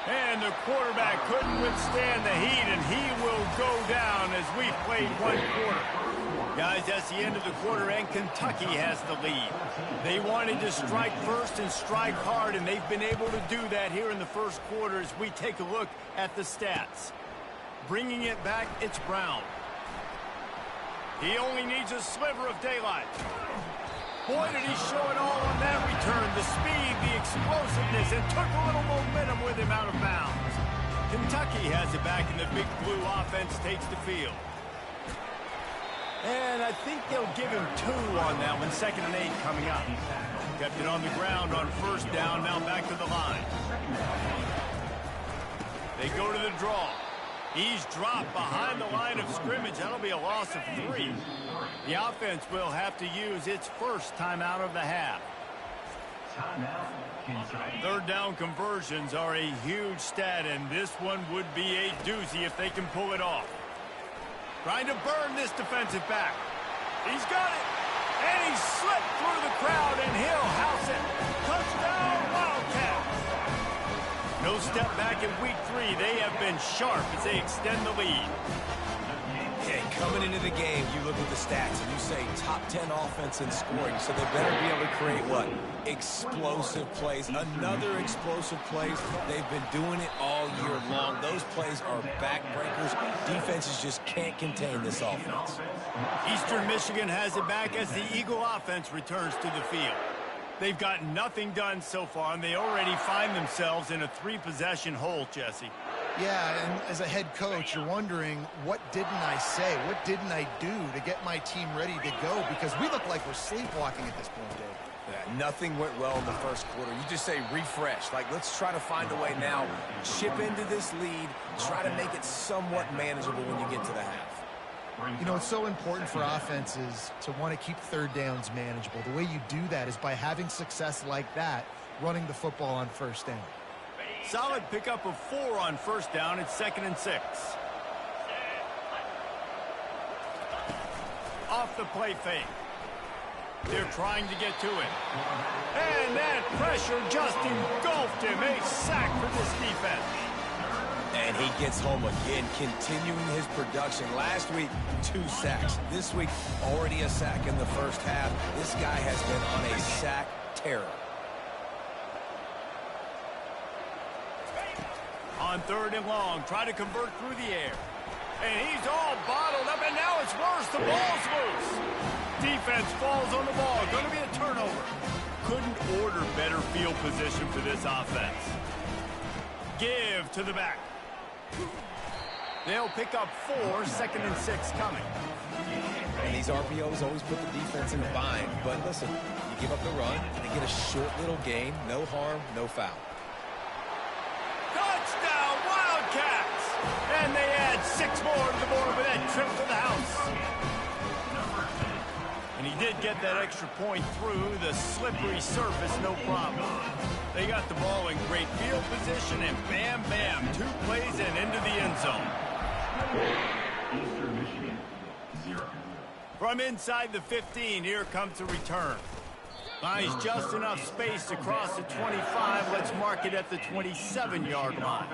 And the quarterback couldn't withstand the heat, and he will go down as we've played 1 quarter. Guys, that's the end of the quarter, and Kentucky has the lead. They wanted to strike first and strike hard, and they've been able to do that here in the 1st quarter as we take a look at the stats. Bringing it back, it's Brown. He only needs a sliver of daylight. Boy, did he show it all on that return. The speed, the explosiveness, and took a little momentum with him out of bounds. Kentucky has it back, and the big blue offense takes the field. And I think they'll give him 2 on that one. 2nd and 8 coming up. Kept it on the ground on 1st down. Now back to the line. They go to the draw. He's dropped behind the line of scrimmage. That'll be a loss of 3. The offense will have to use its 1st timeout of the half. 3rd down conversions are a huge stat, and this one would be a doozy if they can pull it off. Trying to burn this defensive back. He's got it. And he slipped through the crowd, and he'll house it. Touchdown, Wildcats. No step back in week 3. They have been sharp as they extend the lead. Okay, coming into the game, you look at the stats and you say top 10 offense in scoring, so they better be able to create what? Explosive plays. Another explosive plays. They've been doing it all year long. Those plays are backbreakers. Defenses just can't contain this offense. Eastern Michigan has it back as the Eagle offense returns to the field. They've got nothing done so far, and they already find themselves in a 3-possession hole, Jesse. Yeah, and as a head coach, you're wondering, what didn't I say? What didn't I do to get my team ready to go? Because we look like we're sleepwalking at this point, Dave. Yeah, nothing went well in the 1st quarter. You just say refresh. Like, let's try to find a way now. Chip into this lead. Try to make it somewhat manageable when you get to the half. You know, it's so important for offenses to want to keep 3rd downs manageable. The way you do that is by having success like that, running the football on 1st down. Solid pickup of 4 on 1st down. It's 2nd and 6. Off the play fake. They're trying to get to it. And that pressure just engulfed him. A sack for this defense. And he gets home again, continuing his production. Last week, 2 sacks. This week, already a sack in the 1st half. This guy has been on a sack terror. On 3rd and long, try to convert through the air. And he's all bottled up, and now it's worse. The ball's loose. Defense falls on the ball. Going to be a turnover. Couldn't order better field position for this offense. Give to the back. They'll pick up 4, 2nd and 6 coming. And these RPOs always put the defense in a bind. But listen, you give up the run, they get a short little gain. No harm, no foul. Touchdown, Wildcats! And they add 6 more to the board with that trip to the house. And he did get that extra point through the slippery surface, no problem. They got the ball in great field position, and bam, bam, 2 plays and into the end zone. Eastern Michigan, 0. From inside the 15, here comes a return. Buys just enough space across the 25. Let's mark it at the 27-yard line.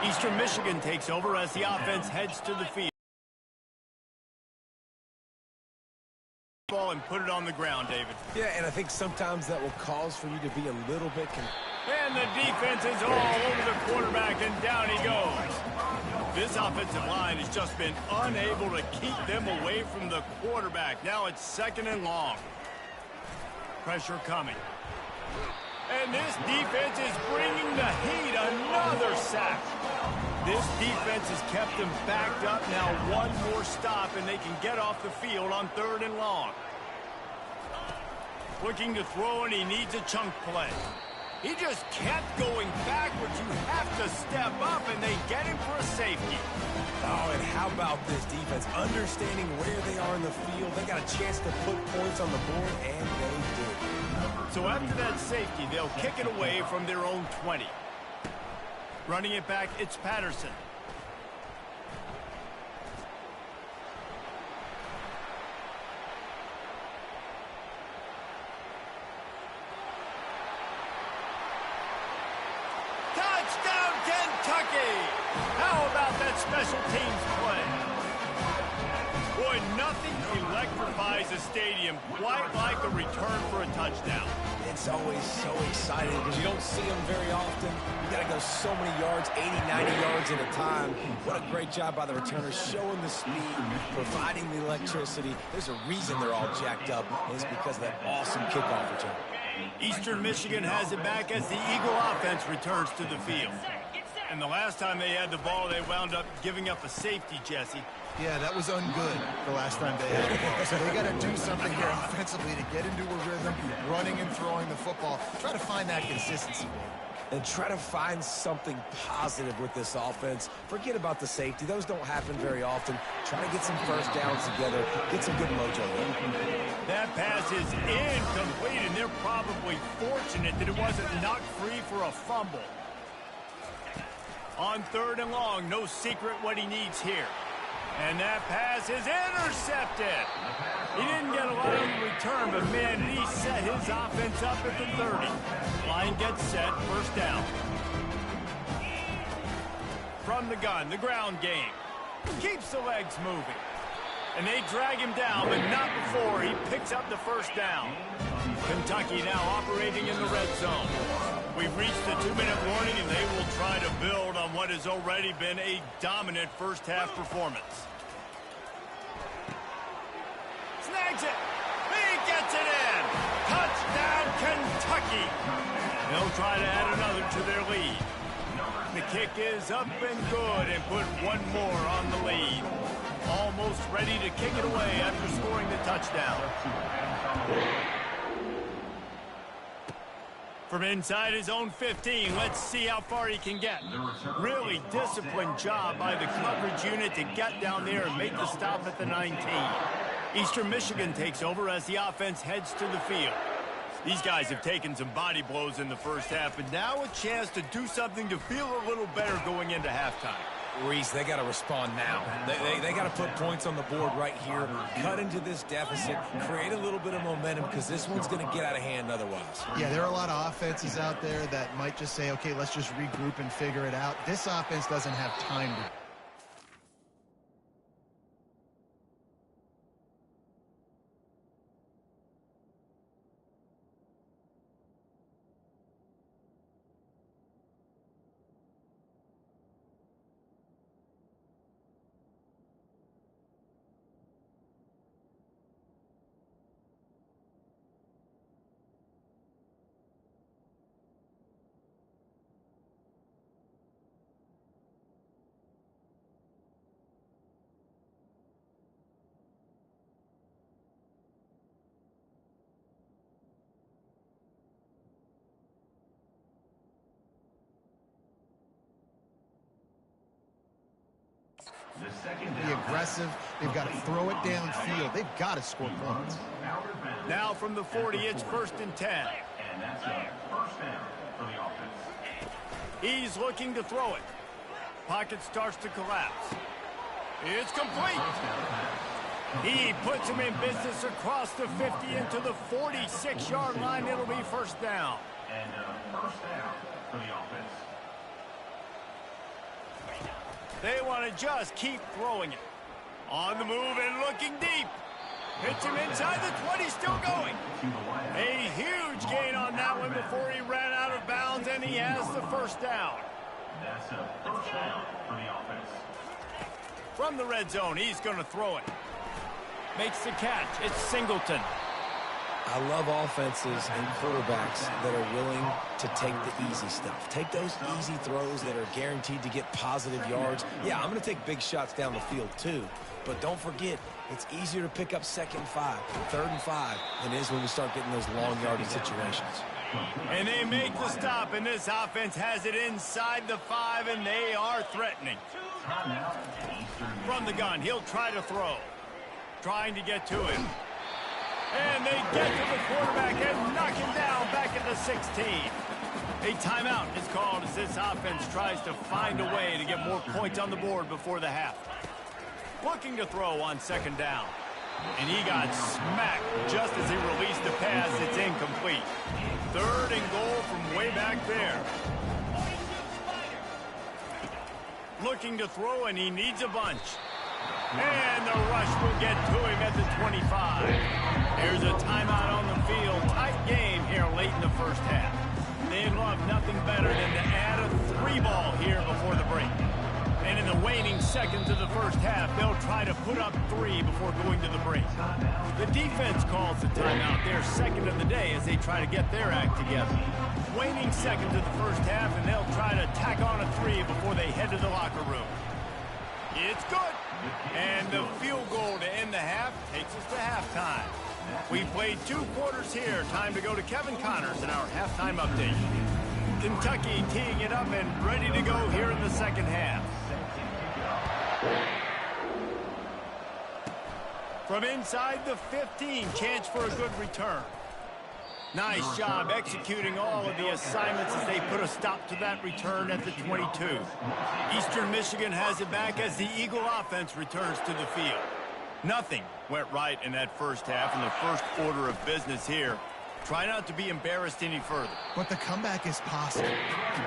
Eastern Michigan takes over as the offense heads to the field. Ball and put it on the ground, David. Yeah, and I think sometimes that will cause for you to be a little bit... And the defense is all over the quarterback, and down he goes. This offensive line has just been unable to keep them away from the quarterback. Now it's 2nd and long. Pressure coming. And this defense is bringing the heat. Another sack. This defense has kept them backed up. Now one more stop, and they can get off the field on 3rd and long. Looking to throw, and he needs a chunk play. He just kept going backwards. You have to step up, and they get him for a safety. Oh, and how about this defense? Understanding where they are in the field. They got a chance to put points on the board, and they did. So after that safety, they'll kick it away from their own 20. Running it back, it's Patterson. Touchdown, Kentucky! How about that special teams play? Boy, nothing electrifies a stadium quite like a return for a touchdown. It's always so exciting because you don't see them very often. You got to go so many yards, 80, 90 yards at a time. What a great job by the returners, showing the speed, providing the electricity. There's a reason they're all jacked up. It's because of that awesome kickoff return. Eastern Michigan has it back as the Eagle offense returns to the field. And the last time they had the ball, they wound up giving up a safety, Jesse. Yeah, that was ungood the last time they had the ball. So they got to do something here offensively to get into a rhythm, running and throwing the football. Try to find that consistency. And try to find something positive with this offense. Forget about the safety. Those don't happen very often. Try to get some first downs together. Get some good mojo there. That pass is incomplete, and they're probably fortunate that it wasn't knocked free for a fumble. On 3rd and long, no secret what he needs here. And that pass is intercepted. He didn't get a lot on the return, but man, he set his offense up at the 30. Line gets set, 1st down. From the gun, the ground game. Keeps the legs moving. And they drag him down, but not before he picks up the 1st down. Kentucky now operating in the red zone. We've reached the 2-minute warning, and they will try to build on what has already been a dominant first-half performance. Snags it. He gets it in. Touchdown, Kentucky. They'll try to add another to their lead. The kick is up and good and put one more on the lead. Almost ready to kick it away after scoring the touchdown. From inside his own 15, let's see how far he can get. Really disciplined job by the coverage unit to get down there and make the stop at the 19. Eastern Michigan takes over as the offense heads to the field. These guys have taken some body blows in the first half, and now a chance to do something to feel a little better going into halftime. Reese, they got to respond now. They got to put points on the board right here, cut into this deficit, create a little bit of momentum because this one's going to get out of hand otherwise. Yeah, there are a lot of offenses out there that might just say, okay, let's just regroup and figure it out. This offense doesn't have time to. Be aggressive. They've got to throw it downfield. They've got to score points. Now from the 40, it's 1st and 10. And that's a 1st down for the offense. He's looking to throw it. Pocket starts to collapse. It's complete. He puts him in business across the 50 into the 46-yard line. It'll be 1st down. And 1st down for the offense. They want to just keep throwing it. On the move and looking deep. Hits him inside the 20, still going. A huge gain on that one before he ran out of bounds, and he has the 1st down. That's a 1st down for the offense. From the red zone, he's going to throw it. Makes the catch. It's Singleton. I love offenses and quarterbacks that are willing to take the easy stuff. Take those easy throws that are guaranteed to get positive yards. Yeah, I'm going to take big shots down the field too. But don't forget, it's easier to pick up 2nd and 5, 3rd and 5 than it is when we start getting those long yardage situations. And they make the stop, and this offense has it inside the 5, and they are threatening. From the gun, he'll try to throw. Trying to get to him. And they get to the quarterback and knock him down back at the 16. A timeout is called as this offense tries to find a way to get more points on the board before the half. Looking to throw on 2nd down. And he got smacked just as he released the pass. It's incomplete. 3rd and goal from way back there. Looking to throw, and he needs a bunch. And the rush will get to him at the 25. There's a timeout on the field. Tight game here late in the first half. They'd love nothing better than to add a 3-ball here before the break. And in the waning seconds of the first half, they'll try to put up 3 before going to the break. The defense calls the timeout, their second of the day, as they try to get their act together. Waning seconds of the first half, and they'll try to tack on a 3 before they head to the locker room. It's good. And the field goal to end the half takes us to halftime. We played 2 quarters here. Time to go to Kevin Connors in our halftime update. Kentucky teeing it up and ready to go here in the second half. From inside the 15, chance for a good return. Nice job executing all of the assignments as they put a stop to that return at the 22. Eastern Michigan has it back as the Eagle offense returns to the field. Nothing went right in that first half in the first order of business here. Try not to be embarrassed any further. But the comeback is possible.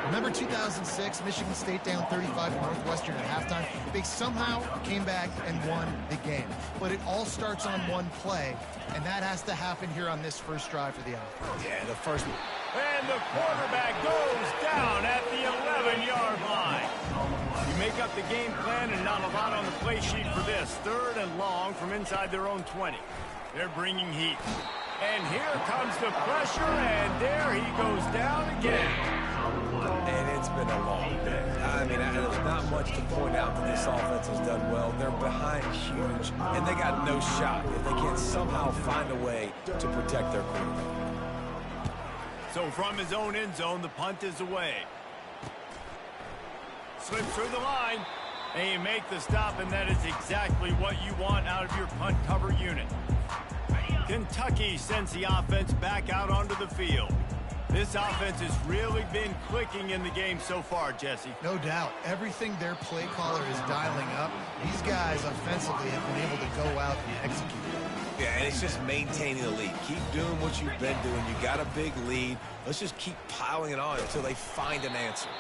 Remember 2006, Michigan State down 35 to Northwestern at halftime? They somehow came back and won the game. But it all starts on one play, and that has to happen here on this first drive for the offense. Yeah, the first one. And the quarterback goes down at the 11-yard line. You make up the game plan and not a lot on the play sheet for this. 3rd and long from inside their own 20. They're bringing heat. And here comes the pressure, and there he goes down again. And it's been a long day. I mean, there's not much to point out that this offense has done well. They're behind huge, and they got no shot if they can't somehow find a way to protect their quarterback. So from his own end zone, the punt is away. Slips through the line, and you make the stop, and that is exactly what you want out of your punt cover unit. Kentucky sends the offense back out onto the field. This offense has really been clicking in the game so far, Jesse. No doubt. Everything their play caller is dialing up, these guys offensively have been able to go out and execute. Yeah, and it's just maintaining the lead. Keep doing what you've been doing. You got a big lead. Let's just keep piling it on until they find an answer.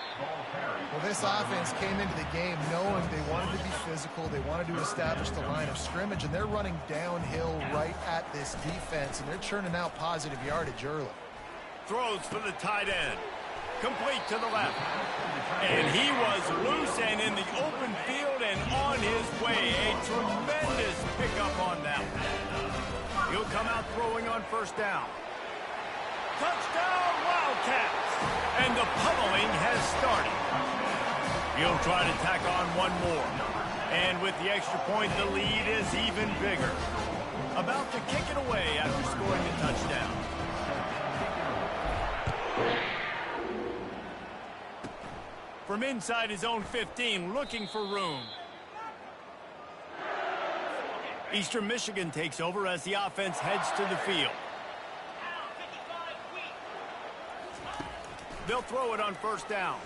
Well, this offense came into the game knowing they wanted to be physical. They wanted to establish the line of scrimmage, and they're running downhill right at this defense, and they're churning out positive yardage early. Throws for the tight end. Complete to the left. And he was loose and in the open field and on his way. A tremendous pickup on that one. He'll come out throwing on 1st down. Touchdown, Wildcats! And the pummeling has started. He'll try to tack on one more. And with the extra point, the lead is even bigger. About to kick it away after scoring the touchdown. From inside his own 15, looking for room. Eastern Michigan takes over as the offense heads to the field. They'll throw it on 1st down.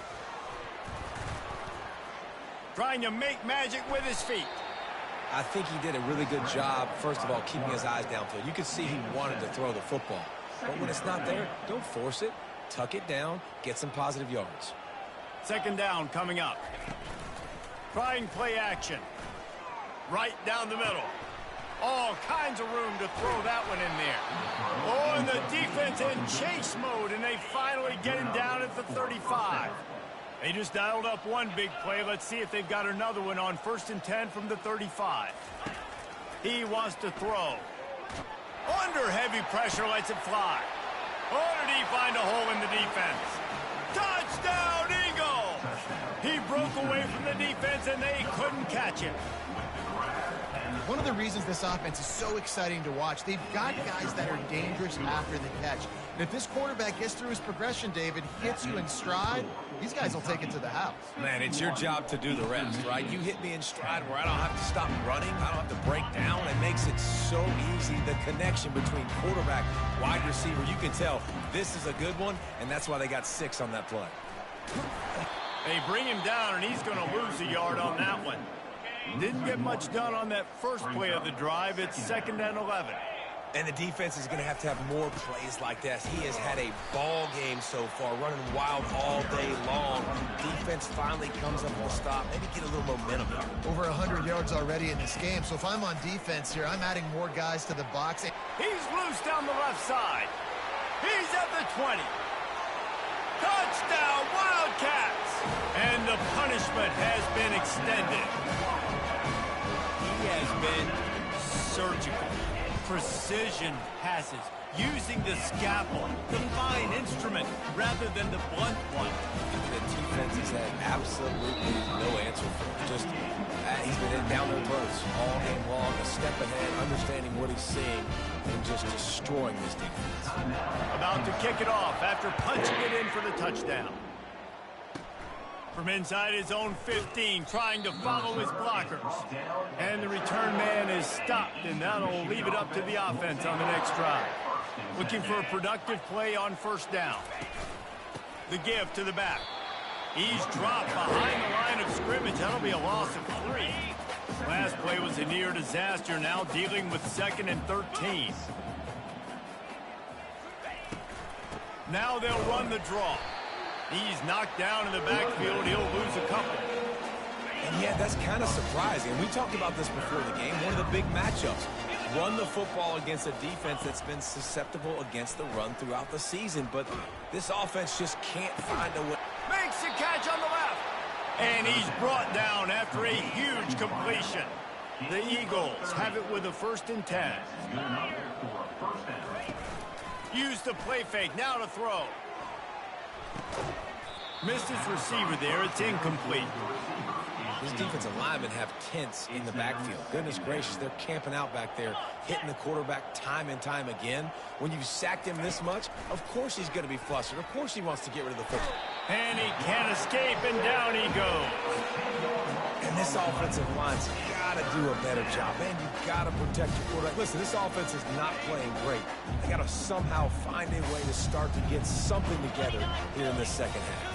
Trying to make magic with his feet. I think he did a really good job, first of all, keeping his eyes downfield. You could see he wanted to throw the football. But when it's not there, don't force it. Tuck it down, get some positive yards. 2nd down coming up. Trying play action. Right down the middle. All kinds of room to throw that one in there. Oh, and the defense in chase mode, and they finally get him down at the 35. They just dialed up one big play. Let's see if they've got another one on 1st and 10 from the 35. He wants to throw. Under heavy pressure, lets it fly. Oh, did he find a hole in the defense? Touchdown, Eagle! He broke away from the defense, and they couldn't catch him. One of the reasons this offense is so exciting to watch, they've got guys that are dangerous after the catch. And if this quarterback gets through his progression, David, hits you in stride, these guys will take it to the house. Man, it's your job to do the rest, right? You hit me in stride where I don't have to stop running. I don't have to break down. It makes it so easy. The connection between quarterback, wide receiver, you can tell this is a good one, and that's why they got 6 on that play. They bring him down, and he's going to lose a yard on that one. Didn't get much done on that first play of the drive. It's 2nd and 11. And the defense is going to have more plays like this. He has had a ball game so far, running wild all day long. Defense finally comes up with a stop. Maybe get a little momentum. Over 100 yards already in this game. So if I'm on defense here, I'm adding more guys to the box. He's loose down the left side. He's at the 20. Touchdown, Wildcats! And the punishment has been extended. He has been surgical. Precision passes, using the scalpel, the fine instrument, rather than the blunt one. The defense has had absolutely no answer for him. Just, he's been down their throats all game long, a step ahead, understanding what he's seeing, and just destroying this defense. About to kick it off after punching it in for the touchdown. From inside his own 15, trying to follow his blockers. And the return man is stopped, and that'll leave it up to the offense on the next drive. Looking for a productive play on 1st down. The give to the back. He's dropped behind the line of scrimmage. That'll be a loss of 3. Last play was a near disaster, now dealing with 2nd and 13. Now they'll run the draw. He's knocked down in the backfield. He'll lose a couple. And yeah, that's kind of surprising. We talked about this before the game. One of the big matchups. Run the football against a defense that's been susceptible against the run throughout the season. But this offense just can't find a way. Makes a catch on the left. And he's brought down after a huge completion. The Eagles have it with a 1st and 10. Use the play fake. Now to throw. Missed his receiver there. It's incomplete. These defensive linemen have tents in the backfield. Goodness gracious, they're camping out back there, hitting the quarterback time and time again. When you've sacked him this much, of course he's going to be flustered. Of course he wants to get rid of the football. And he can't escape, and down he goes. And this offensive line's got to do a better job. Man, you've got to protect your quarterback. Listen, this offense is not playing great. They got to somehow find a way to start to get something together here in the second half.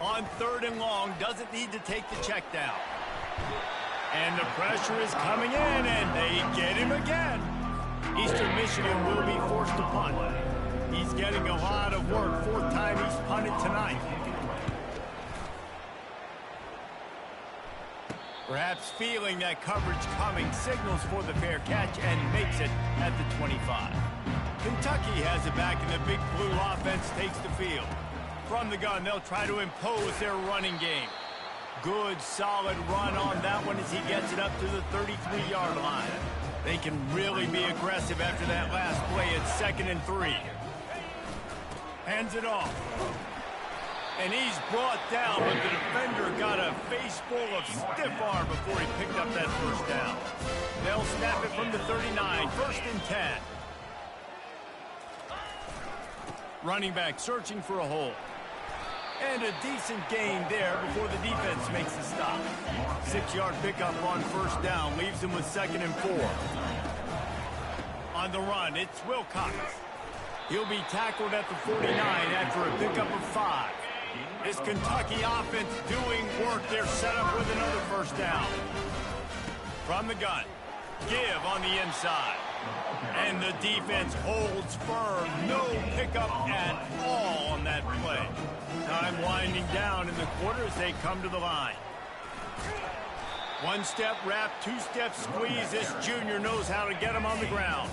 On 3rd and long, doesn't need to take the check down. And the pressure is coming in, and they get him again. Eastern Michigan will be forced to punt. He's getting a lot of work. 4th time he's punted tonight. Perhaps feeling that coverage coming, signals for the fair catch and makes it at the 25. Kentucky has it back, and the Big Blue offense takes the field. From the gun, they'll try to impose their running game. Good, solid run on that one as he gets it up to the 33-yard line. They can really be aggressive after that last play. It's 2nd and 3. Hands it off. And he's brought down, but the defender got a face full of stiff arm before he picked up that 1st down. They'll snap it from the 39, 1st and 10. Running back searching for a hole. And a decent gain there before the defense makes the stop. 6-yard pickup on 1st down leaves him with 2nd and 4. On the run, it's Wilcox. He'll be tackled at the 49 after a pickup of 5. This Kentucky offense doing work. They're set up with another 1st down. From the gun, give on the inside. And the defense holds firm. No pickup at all on that play. Time winding down in the quarter as they come to the line. 1-step wrap, 2-step squeeze. This junior knows how to get him on the ground.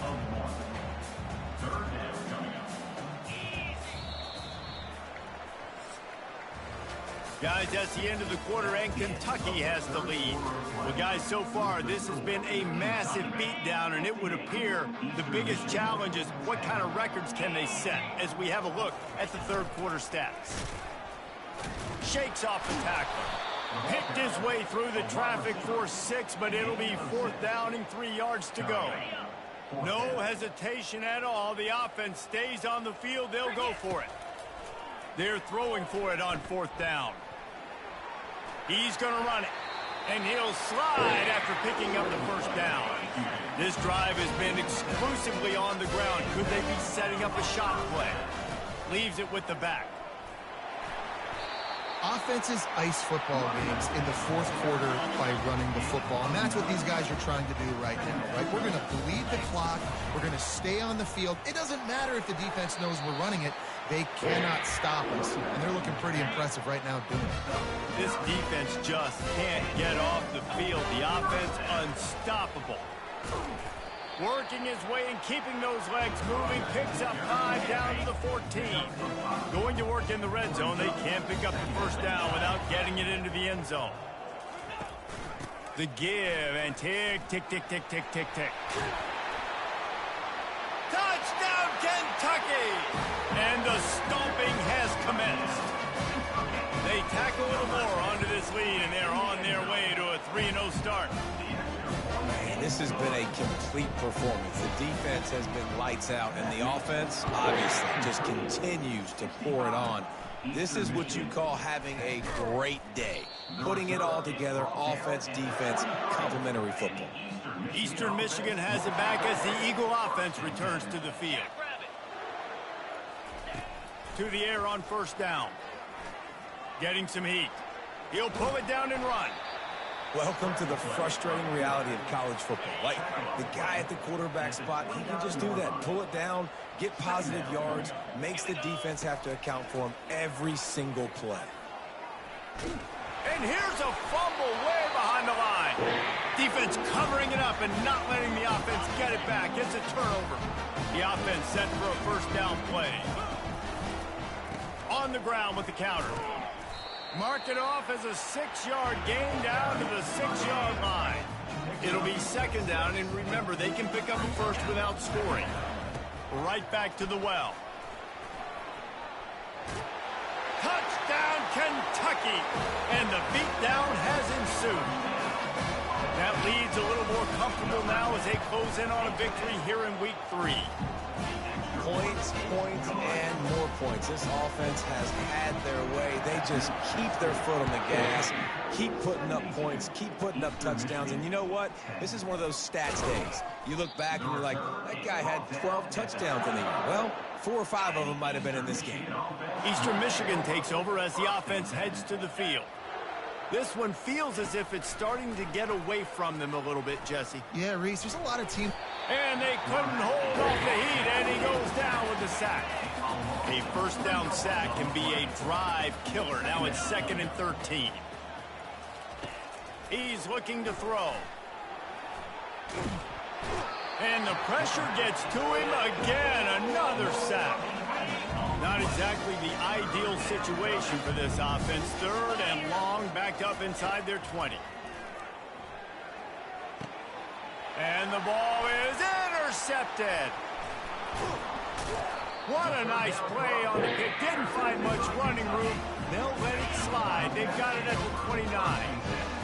Guys, that's the end of the quarter, and Kentucky has the lead. Well, guys, so far, this has been a massive beatdown, and it would appear the biggest challenge is what kind of records can they set as we have a look at the third quarter stats. Shakes off the tackler. Picked his way through the traffic for 6, but it'll be 4th down and 3 yards to go. No hesitation at all. The offense stays on the field. They'll go for it. They're throwing for it on 4th down. He's going to run it, and he'll slide after picking up the 1st down. This drive has been exclusively on the ground. Could they be setting up a shot play? Leaves it with the back. Offenses ice football games in the 4th quarter by running the football, and that's what these guys are trying to do right now, right? We're going to bleed the clock. We're going to stay on the field. It doesn't matter if the defense knows we're running it. They cannot stop us, and they're looking pretty impressive right now doing it. This defense just can't get off the field. The offense unstoppable. Working his way and keeping those legs moving. Picks up 5 down to the 14. Going to work in the red zone. They can't pick up the 1st down without getting it into the end zone. The give and tick, tick, tick, tick, tick, tick, tick. Touchdown, Kentucky! And the stomping has commenced. They tack a little more onto this lead, and they're on their way to a 3-0 start. Man, this has been a complete performance. The defense has been lights out, and the offense, obviously, just continues to pour it on. This is what you call having a great day. Putting it all together, offense, defense, complementary football. Eastern Michigan has it back as the Eagle offense returns to the field. To the air on 1st down. Getting some heat. He'll pull it down and run. Welcome to the frustrating reality of college football. Like, the guy at the quarterback spot, he can just do that. Pull it down, get positive yards, makes the defense have to account for him every single play. And here's a fumble way behind the line. Defense covering it up and not letting the offense get it back. It's a turnover. The offense set for a 1st down play. On the ground with the counter. Mark it off as a 6-yard gain down to the 6-yard line. It'll be 2nd down, and remember, they can pick up a 1st without scoring. Right back to the well. Touchdown, Kentucky! And the beatdown has ensued. That lead's a little more comfortable now as they close in on a victory here in week 3. Points, points, and more points. This offense has had their way. They just keep their foot on the gas, keep putting up points, keep putting up touchdowns. And you know what? This is one of those stats days. You look back and you're like, that guy had 12 touchdowns in the year. Well, 4 or 5 of them might have been in this game. Eastern Michigan takes over as the offense heads to the field. This one feels as if it's starting to get away from them a little bit, Jesse. Yeah, Reese, there's a lot of teams. And they couldn't hold off the heat, and he goes down with the sack. A 1st down sack can be a drive killer. Now it's 2nd and 13. He's looking to throw. And the pressure gets to him again. Another sack. Not exactly the ideal situation for this offense. 3rd and long, backed up inside their 20. And the ball is intercepted. What a nice play on the kick. Didn't find much running room. They'll let it slide. They've got it at the 29.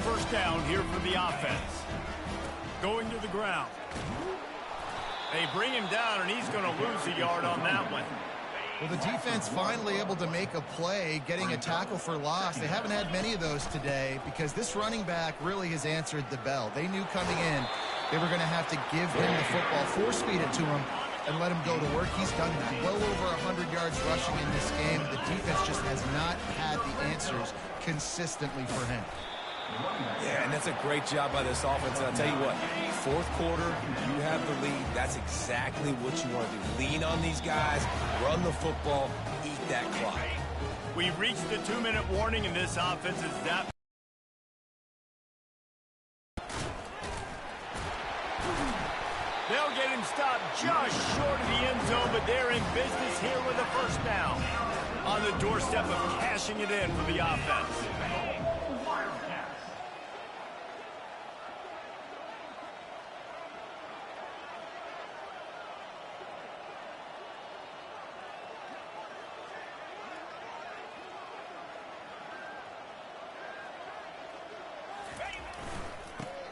1st down here for the offense. Going to the ground. They bring him down, and he's going to lose a yard on that one. Well, the defense finally able to make a play, getting a tackle for loss. They haven't had many of those today because this running back really has answered the bell. They knew coming in they were going to have to give him the football, force-feed it to him, and let him go to work. He's done that. Well over 100 yards rushing in this game. The defense just has not had the answers consistently for him. Yeah, and that's a great job by this offense. And I'll tell you what, 4th quarter, you have the lead. That's exactly what you want to do. Lean on these guys, run the football, eat that clock. We've reached the 2-minute warning, and this offense is that. They'll get him stopped just short of the end zone, but they're in business here with a 1st down. On the doorstep of cashing it in for the offense.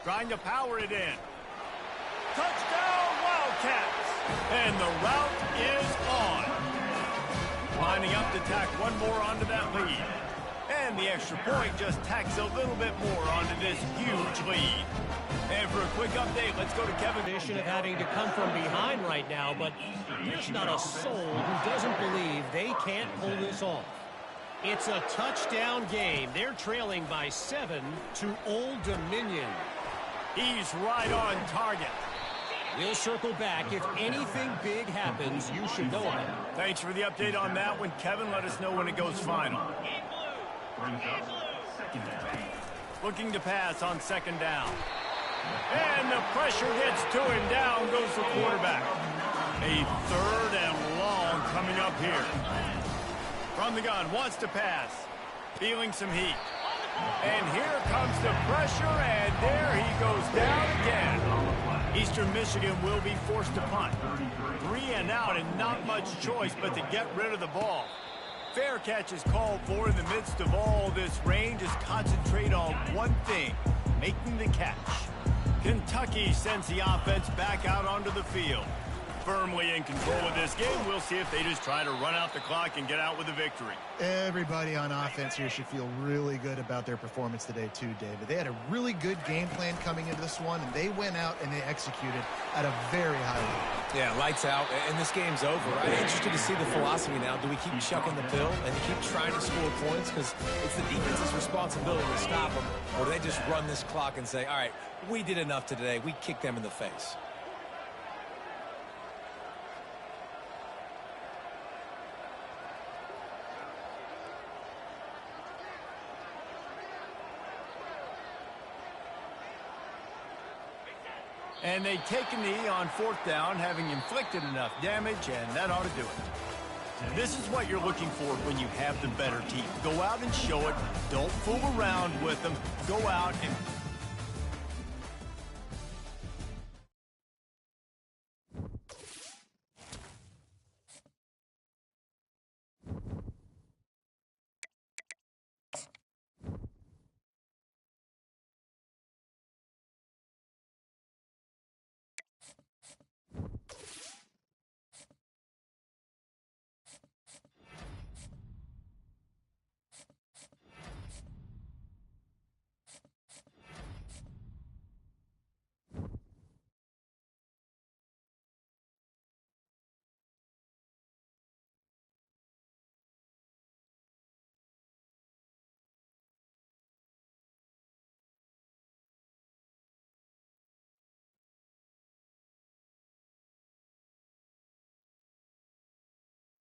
Trying to power it in. Touchdown, Wildcats! And the route is on. Lining up to tack one more onto that lead. And the extra point just tacks a little bit more onto this huge lead. And for a quick update, let's go to Kevin. Of having to come from behind right now, but there's not a soul who doesn't believe they can't pull this off. It's a touchdown game. They're trailing by 7 to Old Dominion. He's right on target. We'll circle back. If anything big happens, you should know about it. Thanks for the update on that one, Kevin. Let us know when it goes final. Looking to pass on second down. And the pressure gets to him. Down goes the quarterback. A third and long coming up here. From the gun, wants to pass. Feeling some heat. And here comes the pressure, and there he goes down again. Eastern Michigan will be forced to punt. 3 and out, and not much choice but to get rid of the ball. Fair catch is called for. In the midst of all this rain, just concentrate on one thing, making the catch. Kentucky sends the offense back out onto the field. Firmly in control of this game. We'll see if they just try to run out the clock and get out with a victory. Everybody on offense here should feel really good about their performance today too, David. They had a really good game plan coming into this one, and they went out and they executed at a very high level. Yeah, lights out, and this game's over. I'm interested to see the philosophy now. Do we keep chucking the pill and keep trying to score points because it's the defense's responsibility to stop them, or do they just run this clock and say, all right, we did enough today. We kicked them in the face. And they take a knee on fourth down, having inflicted enough damage, and that ought to do it. This is what you're looking for when you have the better team. Go out and show it. Don't fool around with them. Go out and